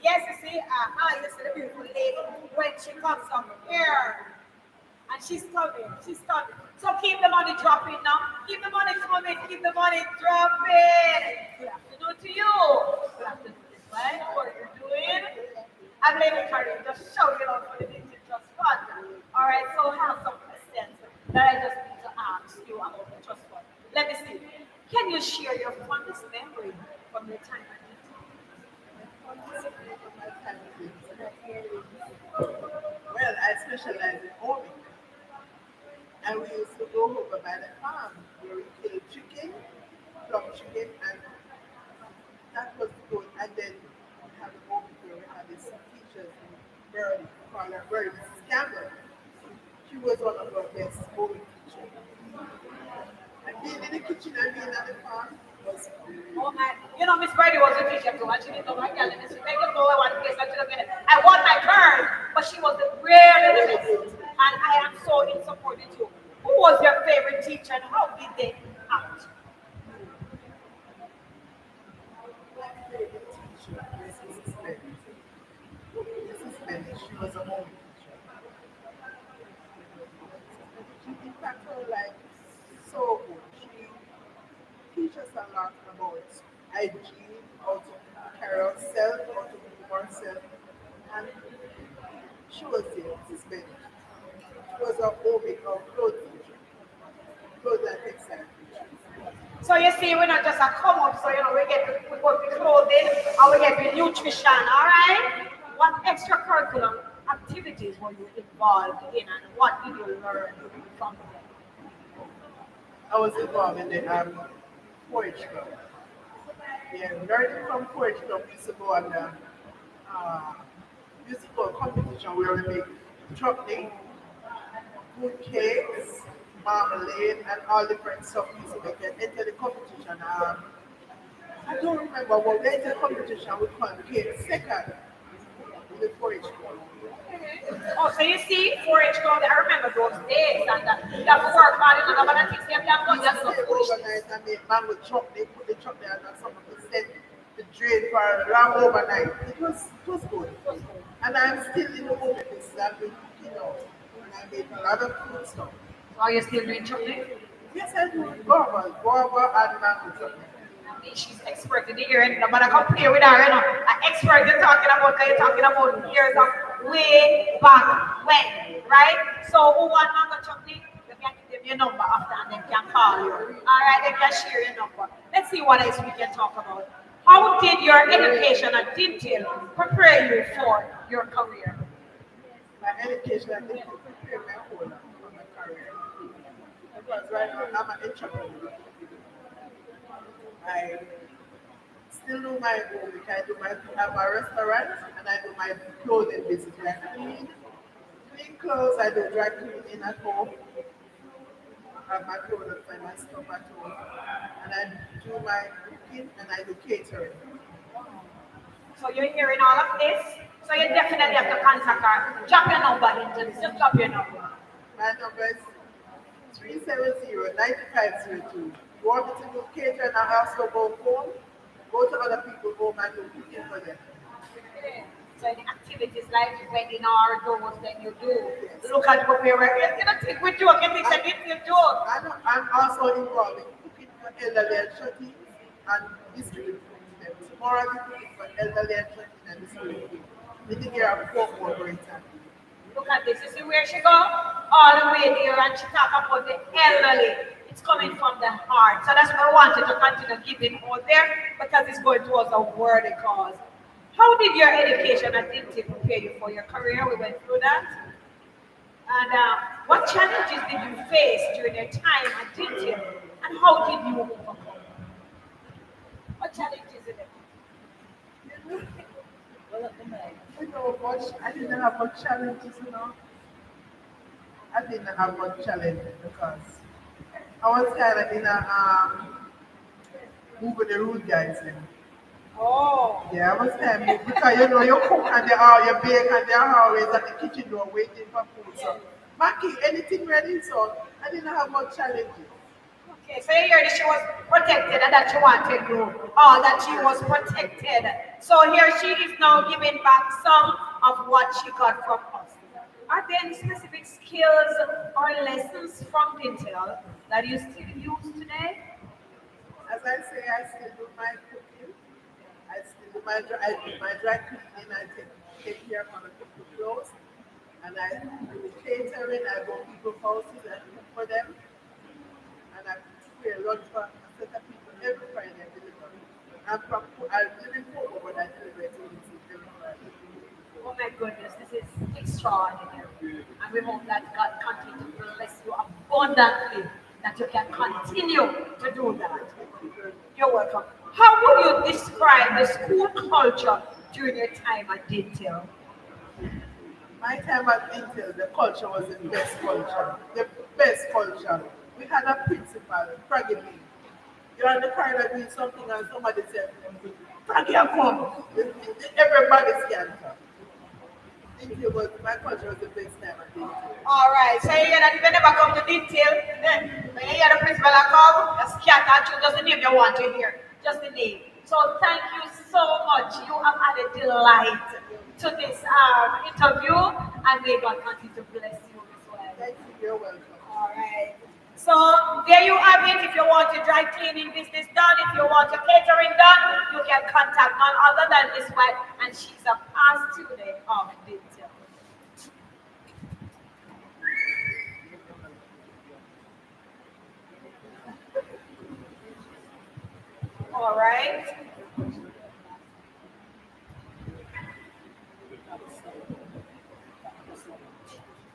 Yes, you see, you see the beautiful lady when she comes up here. And she's coming. She's coming. So keep the money dropping now. Keep the money coming. Keep the money dropping. Good afternoon to you. Good afternoon. Right? What are you doing? I'm Lady Carrie, just shouting out for the Dinthill Trust Fund. All right, so I have some questions that I just need to ask you about the Trust Fund. Let me see. Can you share your fondest memory from your time at Well, I specialize in homing. And we used to go over by the farm where we kill chicken, plum chicken, and that was good. And then we have a moment where we had these teachers in Berlin, called her Berlin, Mrs. Campbell. She was one of our best homing teachers. And being in the kitchen and being at the farm was Oh my, you know, Miss Brady was a teacher too, and she didn't know my girl. She make it go one place and she don't get it. I want my girl, but she was really the best. And I am so in support with you. Who was your favorite teacher and how did they act? my favorite teacher, Mrs. Bennett. Mrs. Bennett, she was a home teacher. She impacted her life so good. She teaches us a lot about hygiene, how to carry ourselves, how to move ourselves. And she was there, Mrs. Bennett. She was a home clothes teacher, clothes and textile teacher. So you see, we're not just a come up, so you know, we get we go to clothing and we get the nutrition, all right? What extracurricular activities were you involved in and what did you learn from them? I was involved in the poetry club. Yeah, learning from poetry club, we used to go on the musical competition where we make chocolate, food cakes, marmalade, and all different stuff we used to make and enter the competition. I don't remember, but we entered the competition, we came second in the poetry club. Oh, so you see, 4-H club, I remember those days and that work hard in another things they have done, that's not Stay foolishness. overnight and make mango chocolate, put the chocolate and some of the set the drain for a long overnight. It was good. And I'm still in the home business. I've been cooking out. And I make a lot of food stuff. Are you still doing chutney? Yes, I do guava and mango chutney. I mean, she's expert in the area, and I'm gonna compare with her, you know. An expert you're talking about, because you're talking about years of way back when, right? So, who want mango chutney? You can give them your number after, and they can call you. All right, they can share your number. Let's see what else we can talk about. How did your education at Dinthill prepare you for your career? My education, I think, will prepare my whole life for my career. Because right now, I'm an entrepreneur. I still do my home. I have a restaurant and I do my clothing business. I clean clothes, I do dry cleaning at home. I have my clothes and my stuff at home. And I do my cooking and I do catering. So you're hearing all of this? So you definitely have to contact her. Drop your number into this. Just drop your number. My number is 370-9502. You want me to do catering and also go home? Go to other people's home and do cooking for them. So the activities like webinar, those that you do. Look at what we're you don't think we do, okay, things that you do. I'm also involved in cooking for elderly and shut-ins and district food. Tomorrow I'm cooking for elderly and shut-ins and district food. We think you're a poor operator. Look at this. You see where she go? All the way there, and she talk about the elderly. It's coming from the heart. So that's why I wanted to continue giving out there, because it's going towards a worthy cause. How did your education at Dinthill prepare you for your career? We went through that. And what challenges did you face during your time at Dinthill, and how did you overcome? What challenges did it? I didn't have much challenges, I didn't have much challenges because I was kind of in a moving the rude guys in. Oh. Yeah, I was kind of because you cook and you bake and they're always at the kitchen door waiting for food. So, Mackie, anything ready? So I didn't have much challenges. Okay, so here she was protected and that she wanted you. Oh, that she was protected. So here she is now giving back some of what she got from us. Are there any specific skills or lessons from Dinthill that you still use today? As I say, I still do my cooking. I still do my dry cleaning. I take care of other people's clothes. And I do catering. I go to people's houses and cook for them. And I prepare lunch for a set of people every Friday. I live in Pogo, but I deliver it every Friday. Oh my goodness, this is extraordinary. And we hope that God continue to bless you abundantly, that you can continue to do that. You're welcome. How would you describe the school culture during your time at Dinthill? My time at Dinthill, the culture was the best culture. The best culture. We had a principal, Fraggy me. You're on the corridor doing something and somebody said, Fraggy, come. Everybody's scared. Dinthill was, my culture was the best time at Dinthill. All right, so you hear that if you never come to Dinthill, when you hear the principal come, just scatter through just the name you want to hear, just the name. So thank you so much. You have added delight to this interview, and may God continue to bless you as well. Thank you, you're welcome. All right. So there you have it. If you want your dry cleaning business done, if you want your catering done, you can contact none other than this wife, and she's a past student of Dinthill. All right.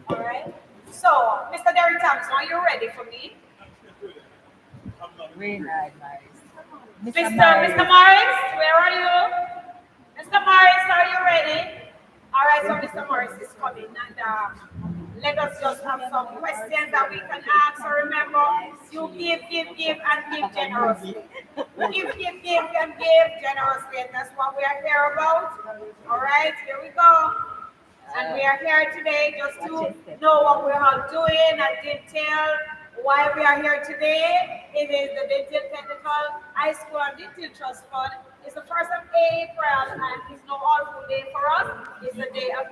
All right. So, Mr. Derry Thompson, are you ready for me? Very nice. Mr. Morris, where are you? Mr. Morris, are you ready? All right, so Mr. Morris is coming, and let us just have some questions that we can ask. So remember, you give, and give generously. Give, and give generously, and that's what we are here about. All right, here we go. And we are here today just to know what we're all doing at Dinthill, why we are here today. It is the Dinthill Technical High School and Dinthill Trust Fund. It's the 1st of April, and it's no all-full day for us. It's the day of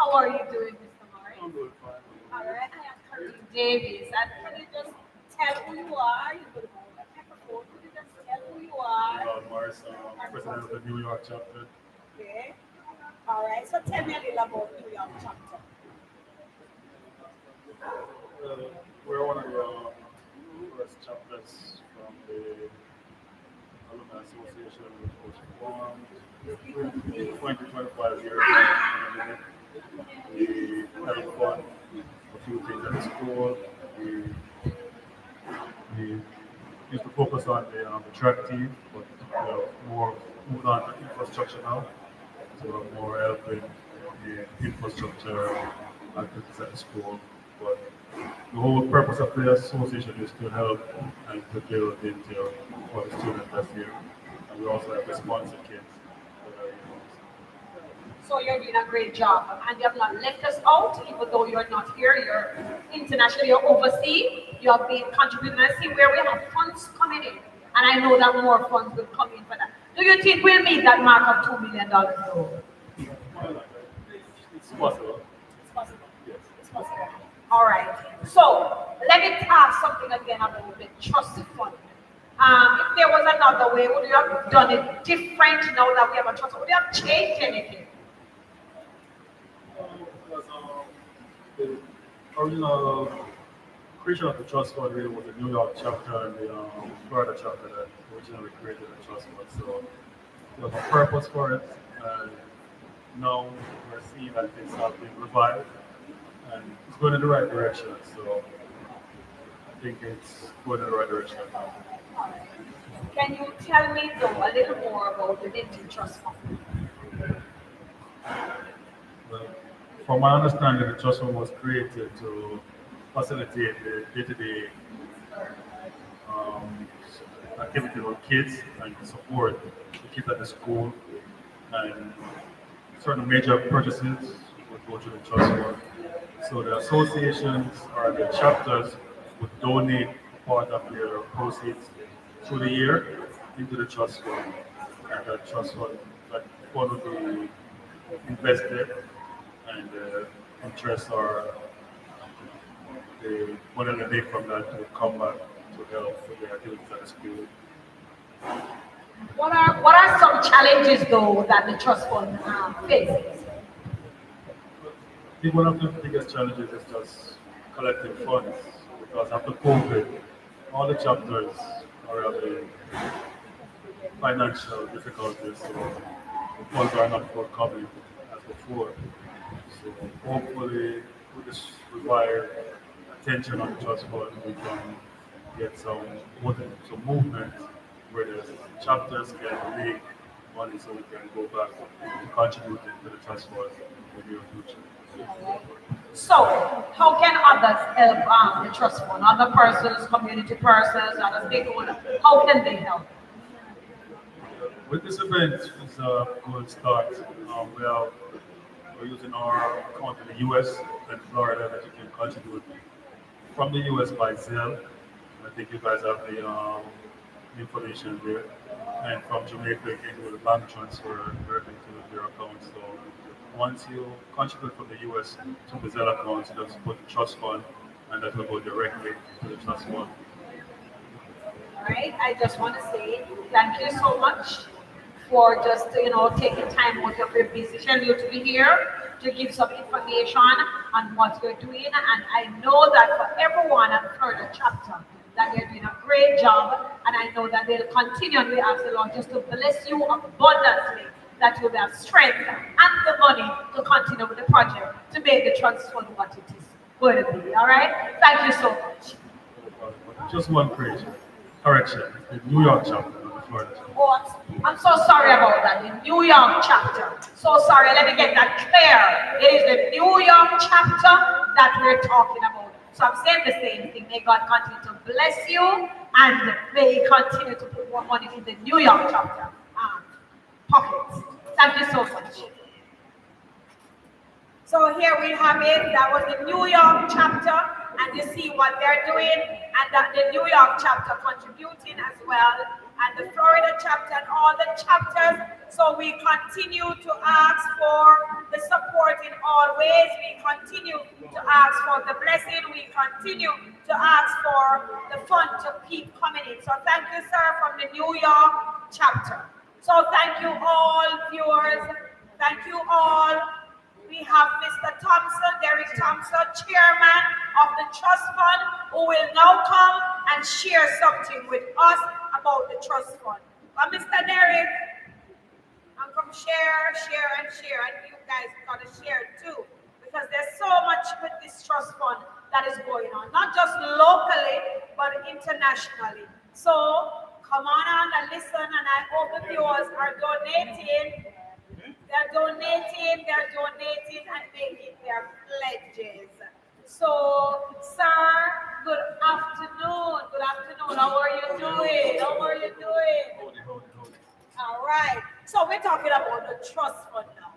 How are you doing, Mr. Morris? I'm doing fine. All right, I am Kareem Davis. And can you just tell who you are? You could hold a microphone. Could you just tell who you are? Morris, president of the New York chapter. Okay. All right. So tell me a little about New York chapter. We're one of the first chapters from the Alumni Association, which was formed 20-25 years ago. We helped fund a few things at the school. We used to focus on the track team, but we have more moved on to infrastructure now. So we're more helping the infrastructure activities at the school. But the whole purpose of the association is to help and to build Dinthill for the students that's here. And we also have the sponsor kids that are here. So you're doing a great job, and you have not left us out, even though you're not here. You're international, you're overseas. You have been contributing. I see where we have funds coming in, and I know that more funds will come in for that. Do you think we'll meet that mark of $2 million? Though? It's possible. It's possible. Yes. It's possible. All right. So let me ask something again about the trust fund. If there was another way, would you have done it different now that we have a trust fund? Would you have changed anything? The original creation of the trust fund really was the New York chapter and the Florida chapter that originally created the trust fund. So there was a purpose for it, and now we're seeing that things have been revived and it's going in the right direction. So I think it's going in the right direction now. Can you tell me though a little more about the Dinthill Trust Fund? Well, from my understanding, the trust fund was created to facilitate the day-to-day activity of kids and to support the kids at the school, and certain major purchases would go to the trust fund. So the associations or the chapters would donate part of their proceeds through the year into the trust fund, and that trust fund, that fund would be invested, and the interest or the money they make from that will come back to help with the activities at the school. What are some challenges though that the trust fund faces? I think one of the biggest challenges is just collecting funds, because after COVID, all the chapters are having financial difficulties, so the funds are not forthcoming as before. So hopefully, with this revived attention on the trust fund, we can get some movement where the chapters can leak money so we can go back to contributing to the trust fund in the near future. So, how can others help the trust fund? Other persons, community persons, other stakeholders, how can they help? With this event, it's a good start. We're using our account in the US and Florida that you can contribute from the US by Zelle. I think you guys have the information there. And from Jamaica, you can do the bank transfer directly to their account. So once you contribute from the US to the Zelle account, you just put the trust fund, and that will go directly to the trust fund. All right, I just want to say thank you so much for just taking time out of your busy schedule to be here to give some information on what you're doing. And I know that for everyone at the Florida chapter, that they're doing a great job, and I know that they'll continue, and we ask the Lord just to bless you abundantly, that you'll have strength and the money to continue with the project to make the trust fund what it is going to be. All right, thank you so much. Just one correction, the New York chapter, not the Florida chapter. Oh, I'm so sorry about that. The New York chapter. So sorry. Let me get that clear. It is the New York chapter that we're talking about. So I'm saying the same thing. May God continue to bless you, and may He continue to put more money in the New York chapter pockets. Thank you so much. So here we have it. That was the New York chapter, and you see what they're doing, and that the New York chapter contributing as well, and the Florida chapter and all the chapters. So we continue to ask for the support in always, we continue to ask for the blessing. We continue to ask for the fund to keep coming in. So thank you, sir, from the New York chapter. So thank you all, viewers. Thank you all. We have Mr. Thompson, Derek Thompson, chairman of the trust fund, who will now come and share something with us about the trust fund. But Mr. Derek, and come share, and you guys gotta share too, because there's so much with this trust fund that is going on, not just locally, but internationally. So come on and listen, and I hope the viewers are donating. They're donating and making their pledges. So, sir, good afternoon. Good afternoon. How are you doing? All right. So we're talking about the trust fund now.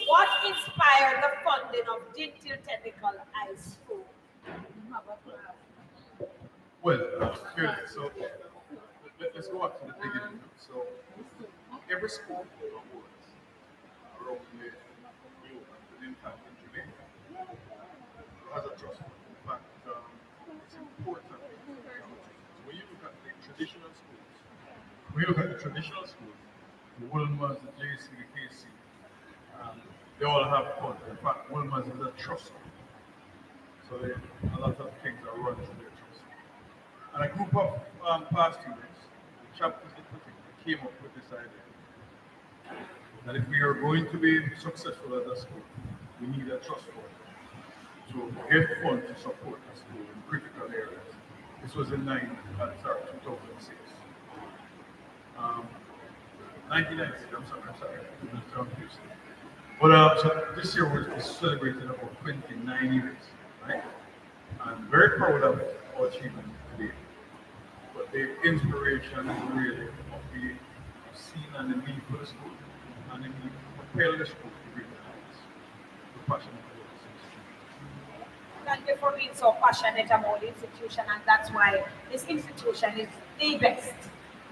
What inspired the funding of Dinthill Technical High School? Well, good. So let's go back to the beginning. So every school around the globe, in fact in Jamaica, has a trust fund. In fact, it's important. When you look at the traditional schools, the Wilmers, the JC, the KC, they all have funds. In fact, Wilmers is a trust fund. So a lot of things are run through their trust fund. And a group of past students, the chapters in particular, came up with this idea that if we are going to be successful as a school, we need a trust fund to get funds to support the school in critical areas. This was in 2006. 1996, I'm sorry. But so this year was celebrating about 29 years, right? I'm very proud of our achievement today. But the inspiration is really of the scene and the need for the school, and the need to propel the school to greater heights. The passion about this institution. Thank you for being so passionate about the institution, and that's why this institution is the best.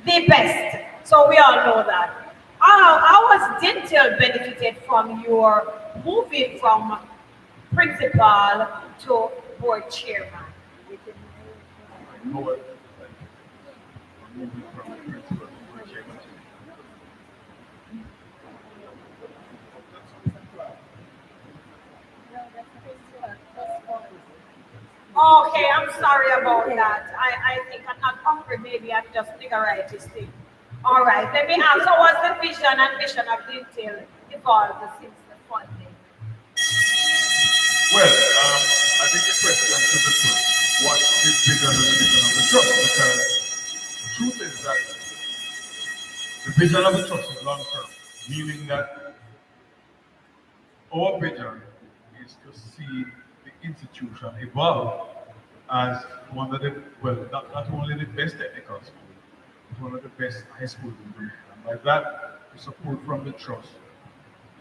The best. So we all know that. How has Dinthill benefited from your moving from principal to board chairman? I know it. I'm moving from the principal to board chairman. Okay, I'm sorry about that. I think I'm not hungry. Maybe I'm just figuring this thing. All right, let me ask, so what's the vision and mission of Dinthill evolved since the funding? Well, I think the question should be put, what is vision and the mission of the trust? Because the truth is that the vision of the trust is long term, meaning that our vision is to see the institution evolve as one of the, well, not only the best technical school, but one of the best high schools in Jamaica. And by that, the support from the trust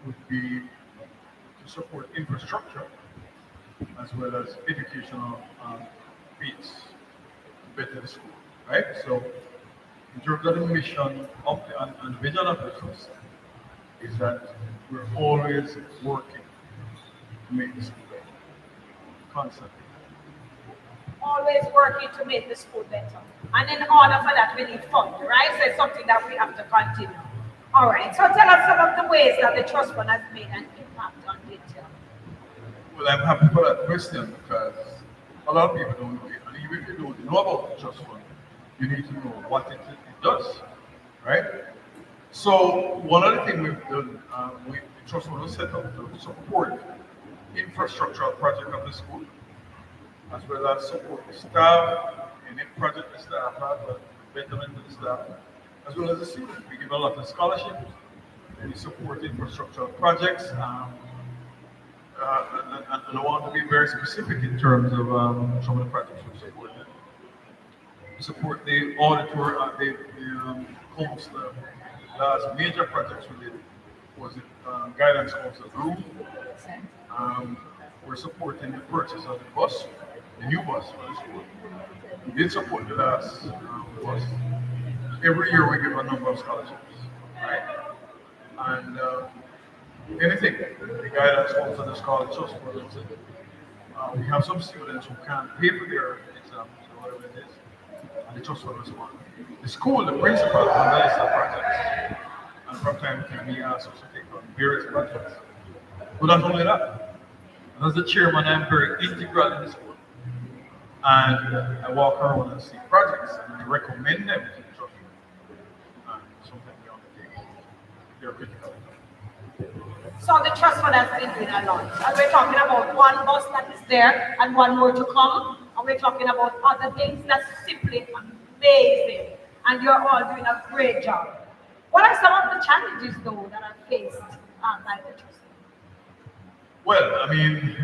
would be to support infrastructure as well as educational needs to better the school, right? So, in terms of the mission of and vision of the trust, is that we're always working to make the school better, constantly. Always working to make the school better. And in order for that, we need funds, right? So it's something that we have to continue. All right, so tell us some of the ways that the trust fund has made an impact on Dinthill. Well, I'm happy for that question because a lot of people don't know it. And even if you don't know about the trust fund, you need to know what it does, right? So one of the things we've done, the trust fund was set up to support infrastructural project of the school, as well as support the staff, any project the staff have, betterment of the staff, as well as the students. We give a lot of scholarships, and we support infrastructural projects. And I want to be very specific in terms of some of the projects we support. We support the auditor, the counselor. Last major projects we did was the guidance counselor room. We're supporting the purchase of the bus, the new bus for the school. We did support the last bus. Every year we give a number of scholarships, right? And anything. The guy that's also this college trust fund. We have some students who can't pay for their exams or whatever it is, and the trust fund responds. The school, the principal, analyzes the projects, and from time to time he asks us to take on various projects. But not only that, as the chairman, I'm very integral in the school, and I walk around and see projects and recommend them to the trust fund. And sometimes we undertake. They're critical. So the trust fund has been doing a lot. And we're talking about one bus that is there and one more to come. And we're talking about other things that's simply amazing. And you're all doing a great job. What are some of the challenges, though, that are faced by the trust fund? Well, I mean,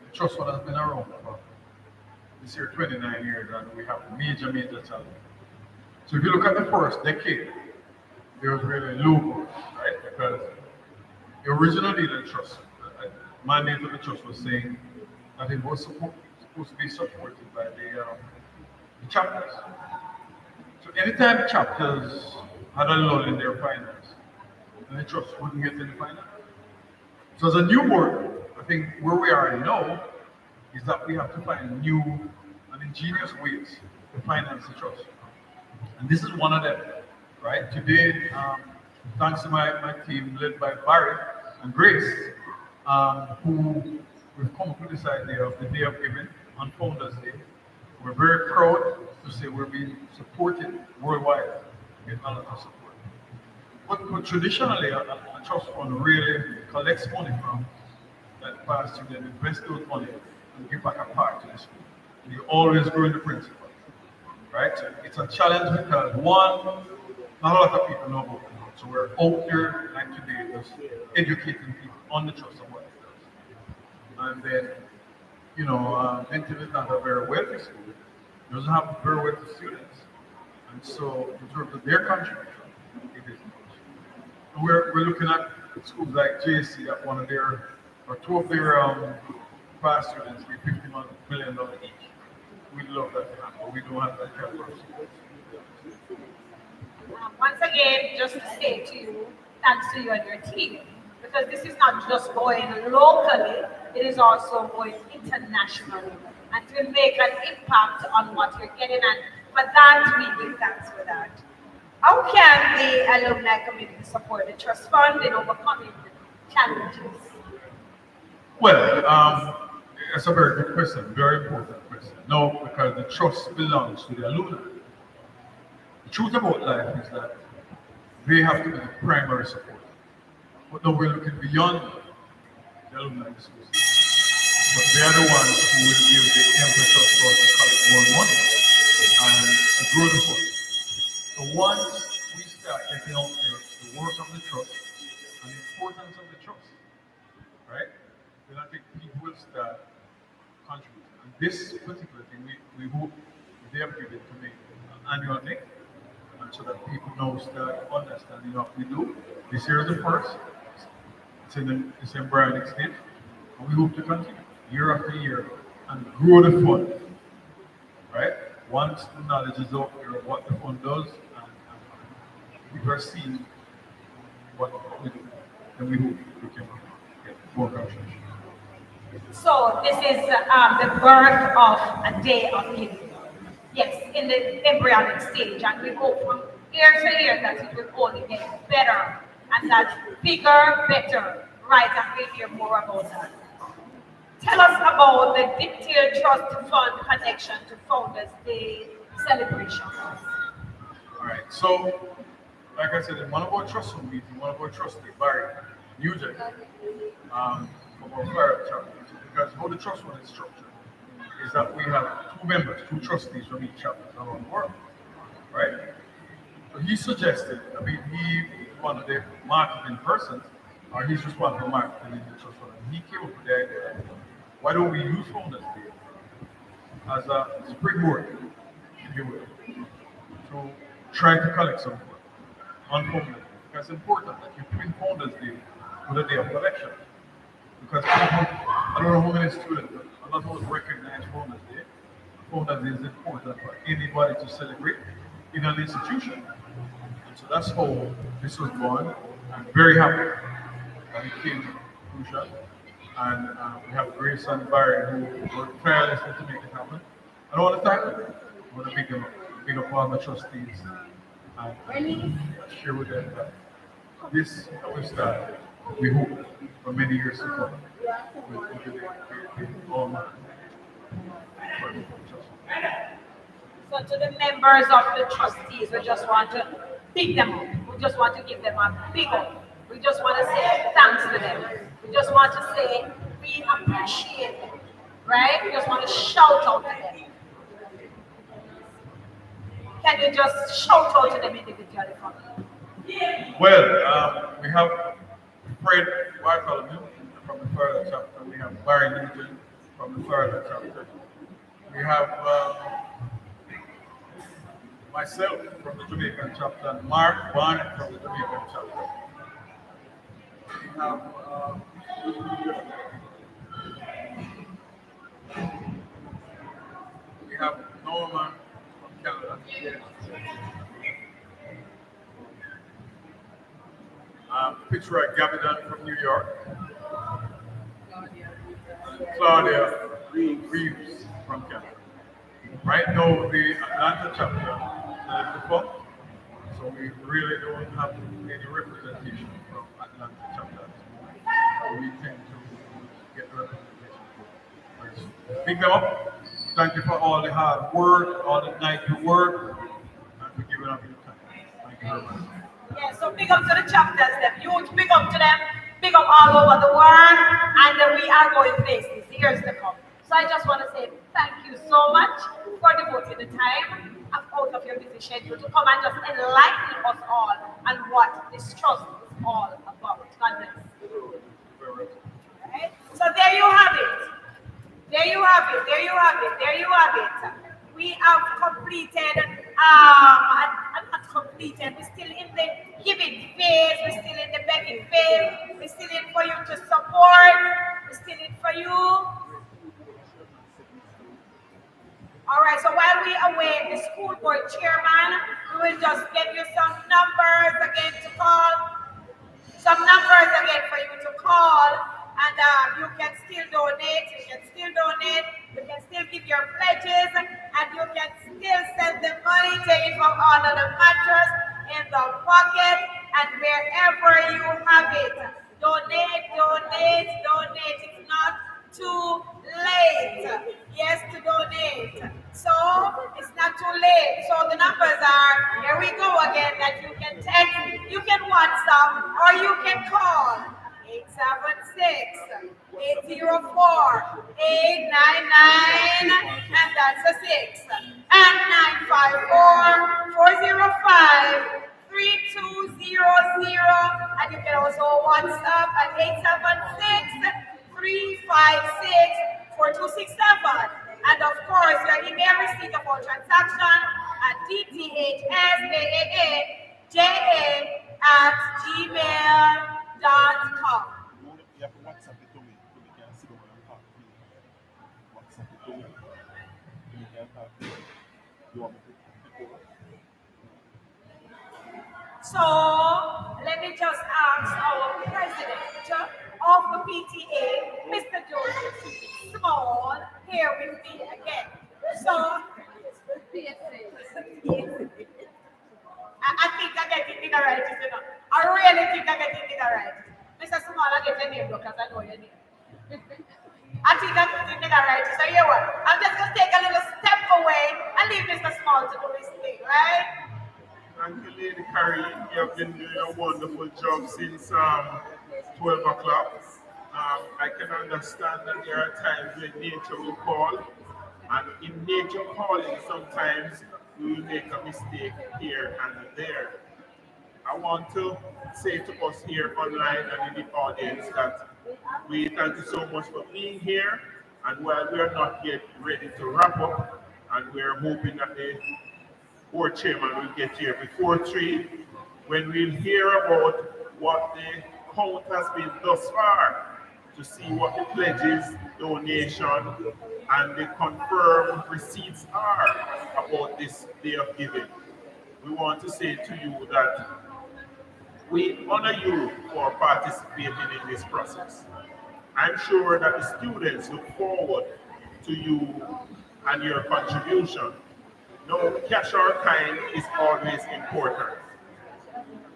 the trust fund has been around for this year 29 years, and we have major challenges. So if you look at the first decade, there was really low growth, right? Because originally the trust, the mandate of the trust was saying that it was supposed to be supported by the chapters. So anytime the chapters had a lull in their finance, then the trust wouldn't get any finance. So as a new board, I think where we are now is that we have to find new and ingenious ways to finance the trust. And this is one of them, right? Today, thanks to my team led by Barry and Grace, who we've come up with this idea of the Day of Giving on Founders Day. We're very proud to say we're being supported worldwide with a lot of support. But traditionally, a trust fund really collects money from that past student, invest those money, and give back a part to the school. And you always grow in the principal, right? It's a challenge because one, not a lot of people know about it. So we're out there like today just educating people on the trust and what it does. And then, Dinthill is not a very wealthy school. It doesn't have very wealthy students. And so in terms of their contribution, it is much. And we're looking at schools like JC at one of their, or two of their class students get $50 million each. We'd love that to happen, but we don't have that kind of person. Once again, just to say to you, thanks to you and your team, because this is not just going locally, it is also going internationally, and it will make an impact on what you're getting, and for that, we give thanks for that. How can the alumni community support the trust fund in overcoming the challenges? Well, it's a very good question, very important question. No, because the trust belongs to the alumni. The truth about life is that they have to be the primary support. But now we're looking beyond the alumni resources. But they are the ones who will give the emphasis for us to collect more money and to grow the fund. So once we start getting out there the work of the trust and the importance of the trust, right? Then I think people will start contributing. And this particular thing, we hope they have given to make an annual thing. And so that people know, start understanding what we do. This year is the first. It's in embryonic stage. And we hope to continue year after year and grow the fund. Right? Once the knowledge is out there of what the fund does and people are seeing what we do, then we hope we can get more contribution. So this is the birth of a day of giving. Yes, in the embryonic stage, and we hope from year to year that it will only get better, and that bigger, better. Right, and we'll hear more about that. Tell us about the Dinthill Trust Fund connection to Founders Day celebration. All right, so like I said, in one of our trust fund meetings, one of our trustees, Barry, New Jersey, from our Florida chapter, because how the trust fund is structured is that we have two members, two trustees from each chapter around the world, right? So he suggested, he one of the marketing persons, or he's responsible for marketing in the trust fund, and he came up with the idea, why don't we use Founders Day as a springboard, if you will, to try to collect some funds on Founders Day. Because it's important that you bring Founders Day to the day of collection. Because people, I don't know how many students, a lot of us recognize Founders Day. Founders Day is important for anybody to celebrate in an institution. And so that's how this was born. I'm very happy and it came to fruition. And we have Grace and Barry who worked tirelessly to make it happen. And I want to thank them. I want to big up all the trustees and share with them that this will start, we hope, for many years to come. With all my So to the members of the trustees, we just want to pick them up. We just want to give them a big up. We just want to say thanks to them. We just want to say we appreciate them, right? We just want to shout out to them. Can you just shout out to them individually for me? Well, we have Fred Bartholomew from the Florida chapter. We have Barry Newton from the Florida chapter. We have myself from the Jamaican chapter and Mark Barnett from the Jamaican chapter. We have Norman from Canada. Fitzroy Gavidan from New York. And Claudia Reeves from Canada. Right now, the Atlanta chapter is defunct, so we really don't have any representation from Atlanta chapter. So we tend to get representation. Pick them up. Thank you for all the hard work, all the night you work, and for giving up your time. Thank you very much. Yeah, so big up to the chapters, them youth, big up to them, big up all over the world, and we are going places, years to come. So I just want to say thank you so much for devoting the time out of your busy schedule to come and just enlighten us all on what this trust is all about. God bless. Right? So there you have it. There you have it. There you have it. There you have it. We have completed, not completed, we're still in the giving phase, we're still in the begging phase, we're still in for you to support, we're still in for you. All right, so while we await the school board chairman, we will just give you some numbers again to call, for you to call, and you can still donate, you can still give your pledges, and you can still send the money, take it from under the mattress, in the pocket, and wherever you have it. Donate. It's not too late. Yes, to donate. So it's not too late. So the numbers are, here we go again, that you can text, you can WhatsApp, or you can call 876-804-899, and that's a 6, and 954-405-3200, and you can also WhatsApp at 876-356-4267. And of course, your email receipt of all transaction at dthsnycharity@gmail.com. So let me just ask our president of the PTA, Mr. Joseph Small, here with me again. So I think I get it in the right, you know. I really think I get it in the right. Mr. Small, I get your name because I know your name. I think I get it in the right. So you know what? I'm just going to take a little step away and leave Mr. Small to do his thing, right? Thank you, Lady Carrie. You have been doing a wonderful job since 12 o'clock. I can understand that there are times when nature will call, and in nature calling, sometimes we will make a mistake here and there. I want to say to us here online and in the audience that we thank you so much for being here, and while we are not yet ready to wrap up, and we are hoping that the board chairman will get here before 3, when we'll hear about what the count has been thus far, to see what the pledges, donation, and the confirmed receipts are about this day of giving. We want to say to you that We honor you for participating in this process. I'm sure that the students look forward to you and your contribution. No cash or kind is always important.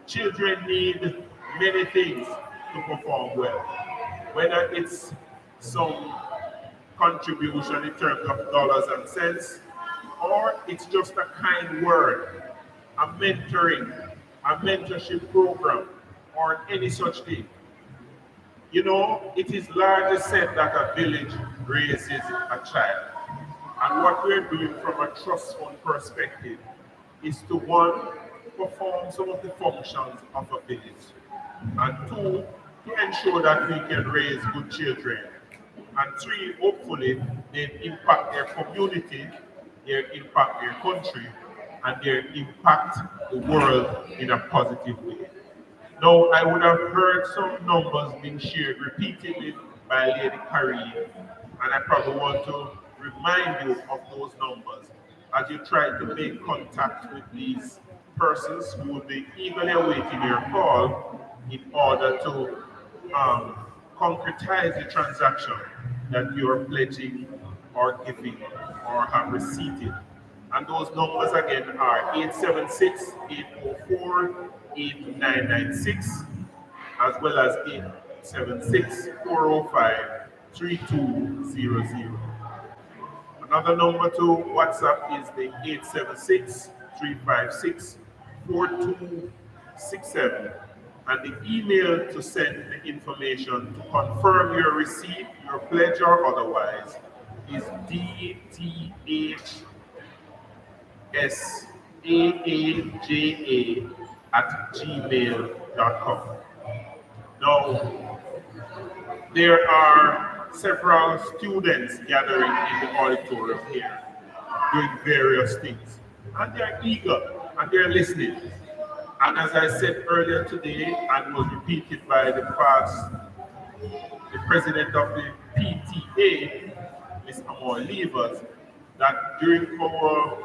Children need many things to perform well, whether it's some contribution in terms of dollars and cents, or it's just a kind word, a mentoring, a mentorship program, or any such thing. You know, it is largely said that a village raises a child. And what we're doing from a trust fund perspective is to one, perform some of the functions of a village, and two, to ensure that we can raise good children, and three, hopefully, they impact their community, they impact their country, and they impact the world in a positive way. Now, I would have heard some numbers being shared repeatedly by Lady Carrie, and I probably want to remind you of those numbers as you try to make contact with these persons who will be eagerly awaiting your call in order to concretize the transaction that you're pledging or giving or have received. And those numbers again are 876-804-8996, as well as 876-405-3200. Another number to WhatsApp is the 876-356-4267. And the email to send the information to confirm your receipt, your pledge or otherwise, is dthsnycharity@gmail.com. Now, there are several students gathering in the auditorium here, doing various things. And they're eager and they're listening. And as I said earlier today, and was repeated by the president of the PTA, Ms. Amor Levers, that during our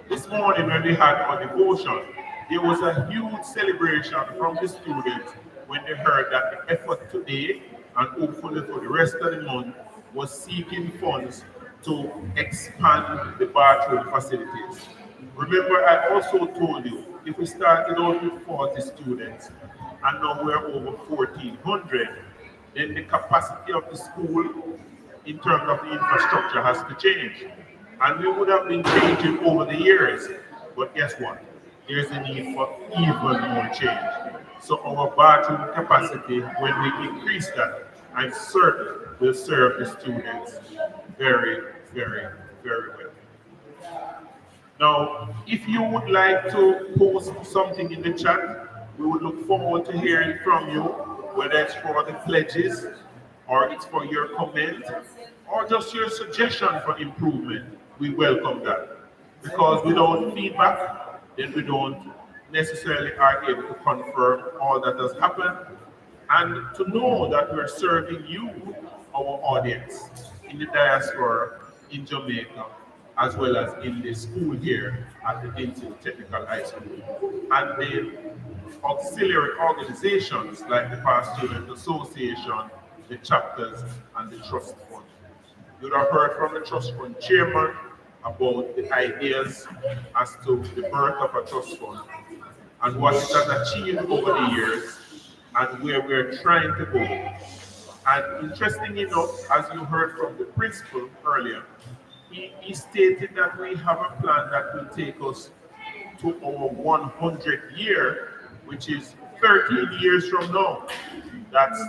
this morning when we had our devotion, there was a huge celebration from the students when they heard that the effort today and hopefully for the rest of the month was seeking funds to expand the bathroom facilities. Remember, I also told you, if we started out with 40 students and now we're over 1,400, then the capacity of the school in terms of the infrastructure has to change. And we would have been changing over the years. But guess what? There's a need for even more change. So our bathroom capacity, when we increase that, I'm certain will serve the students very, very, very well. Now, if you would like to post something in the chat, we would look forward to hearing from you, whether it's for the pledges, or it's for your comment, or just your suggestion for improvement. We welcome that. Because without feedback, then we don't necessarily are able to confirm all that has happened, and to know that we're serving you, our audience, in the diaspora, in Jamaica, as well as in the school here at the Dinthill Technical High School. And the auxiliary organizations like the Past Student Association, the chapters, and the trust fund. You would have heard from the trust fund chairman about the ideas as to the birth of a trust fund and what it has achieved over the years and where we're trying to go. And interesting enough, as you heard from the principal earlier, he stated that we have a plan that will take us to our 100th year, which is 13 years from now. That's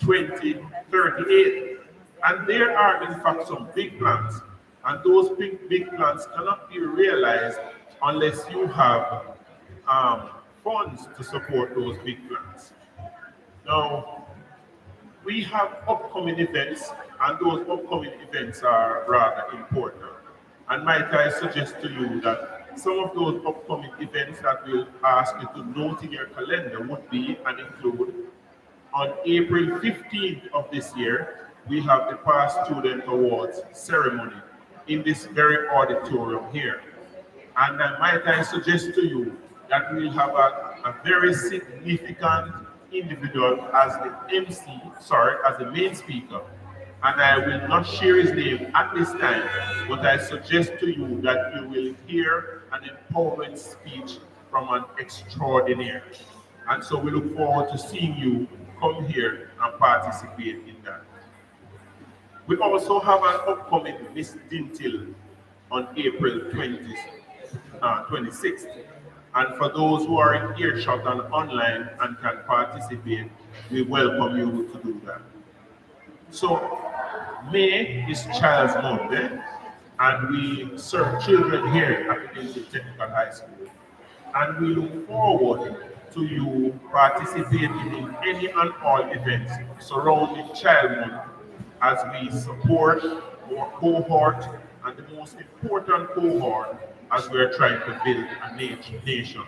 2038. And there are, in fact, some big plans. And those big plans cannot be realized unless you have funds to support those big plans. Now, we have upcoming events, and those upcoming events are rather important. And might I suggest to you that some of those upcoming events that we'll ask you to note in your calendar would be and include on April 15th of this year, we have the Past Student Awards ceremony in this very auditorium here. And might I suggest to you that we'll have a very significant individual as the MC, sorry, as the main speaker. And I will not share his name at this time, but I suggest to you that you will hear an empowering speech from an extraordinary. And so we look forward to seeing you come here and participate in that. We also have an upcoming Miss Dinthill on April 26th. And for those who are in earshot and online and can participate, we welcome you to do that. So, May is Child's Month, and we serve children here at the Dinthill Technical High School. And we look forward to you participating in any and all events surrounding Child Month as we support our cohort and the most important cohort as we are trying to build a nation.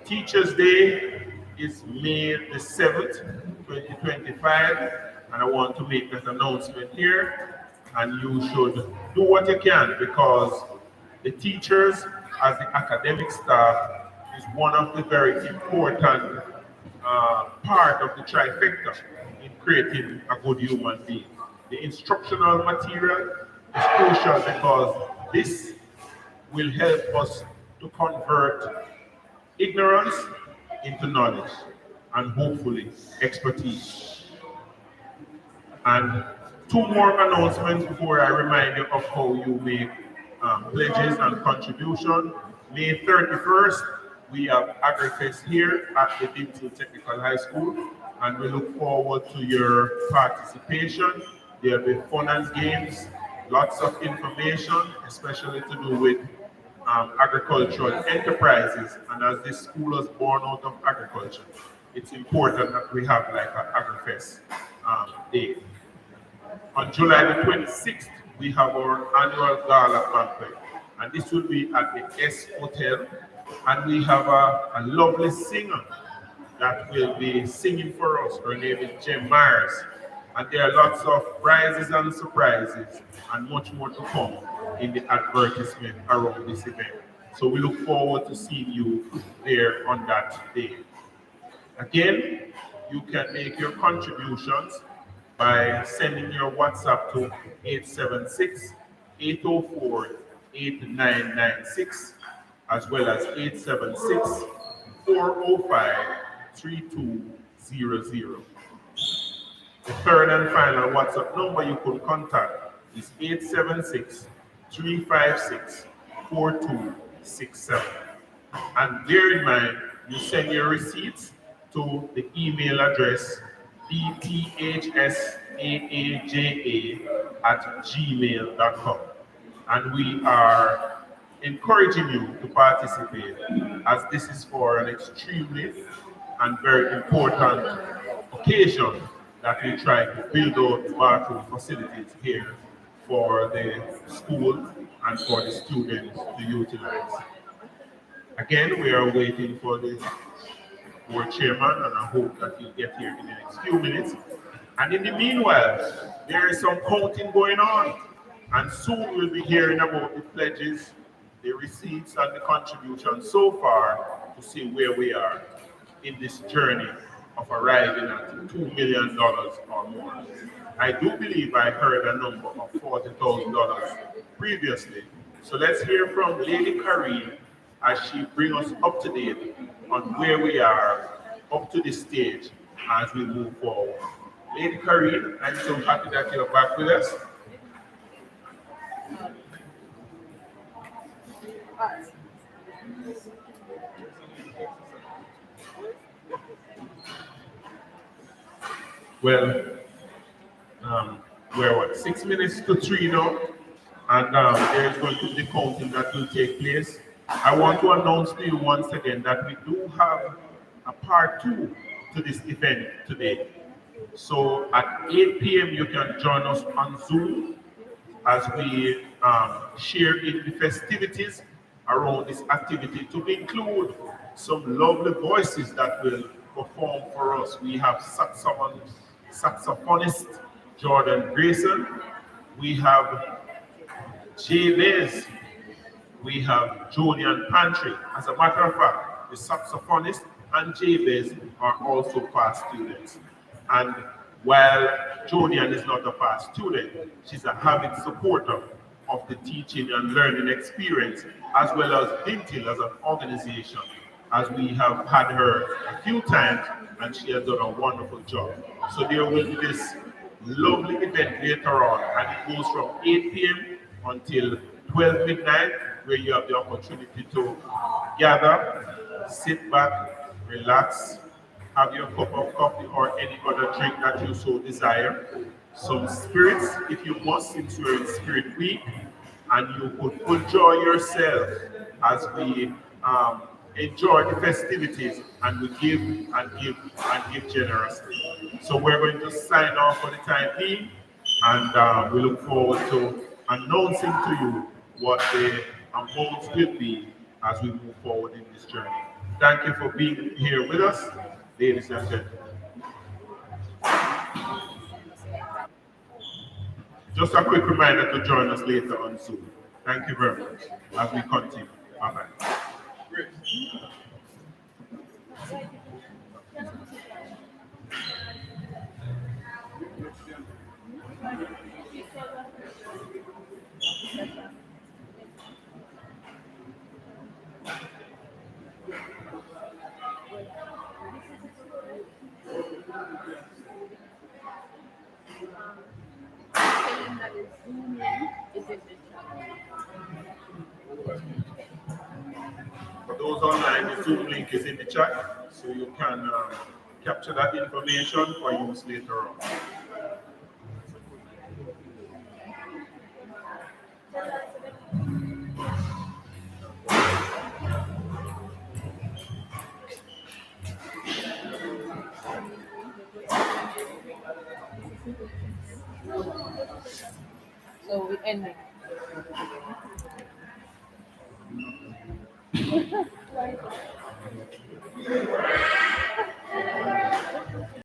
Teachers' Day is May the 7th, 2025, and I want to make that announcement here. And you should do what you can, because the teachers, as the academic staff, is one of the very important part of the trifecta in creating a good human being. The instructional material is crucial because this will help us to convert ignorance into knowledge and hopefully expertise. And two more announcements before I remind you of how you make pledges and contribution. May 31st, we have AgriFest here at the Dinthill Technical High School, and we look forward to your participation. There'll be fun and games, lots of information, especially to do with agricultural enterprises. And as this school was born out of agriculture, it's important that we have like an AgriFest day. On July the 26th, we have our annual gala banquet, and this will be at the S Hotel. And we have a lovely singer that will be singing for us. Her name is Jem Myers. And there are lots of prizes and surprises and much more to come in the advertisement around this event. So we look forward to seeing you there on that day. Again, you can make your contributions by sending your WhatsApp to 876-804-8996, as well as 876-405-3200. The third and final WhatsApp number you could contact is 876-356-4267. And bear in mind, you send your receipts to the email address dthsnycharity@gmail.com. And we are encouraging you to participate, as this is for an extremely and very important occasion that we try to build out the bathroom facilities here for the school and for the students to utilize. Again, we are waiting for the board chairman, and I hope that he'll get here in the next few minutes. And in the meanwhile, there is some counting going on, and soon we'll be hearing about the pledges, the receipts, and the contributions so far to see where we are in this journey of arriving at $2 million or more. I do believe I heard a number of $40,000 previously. So let's hear from Lady Karine as she brings us up to date on where we are up to this stage as we move forward. Lady Karine, I'm so happy that you're back with us. Well, we're what, 6 minutes to 3 now, and there is going to be counting that will take place. I want to announce to you once again that we do have a part 2 to this event today. So at 8 p.m. you can join us on Zoom as we share in the festivities around this activity, to include some lovely voices that will perform for us. We have saxophonist Jordan Grayson, we have Jabez We have Julian Pantry. As a matter of fact, the saxophonist and Jabez are also past students. And while Julian is not a past student, she's a avid supporter of the teaching and learning experience, as well as Dinthill as an organization, as we have had her a few times and she has done a wonderful job. So there will be this lovely event later on, and it goes from 8 p.m. until 12 midnight, where you have the opportunity to gather, sit back, relax, have your cup of coffee or any other drink that you so desire. Some spirits, if you must, since you're in Spirit Week, and you could enjoy yourself as we enjoy the festivities and we give and give and give generously. So we're going to sign off for the time being, and we look forward to announcing to you what the amounts will be as we move forward in this journey. Thank you for being here with us, ladies and gentlemen. Just a quick reminder to join us later on Zoom. Thank you very much as we continue. Bye-bye. Saying that the Zoom link is in the chat. For those online, the Zoom link is in the chat, so you can capture that information for use later on. So we end it.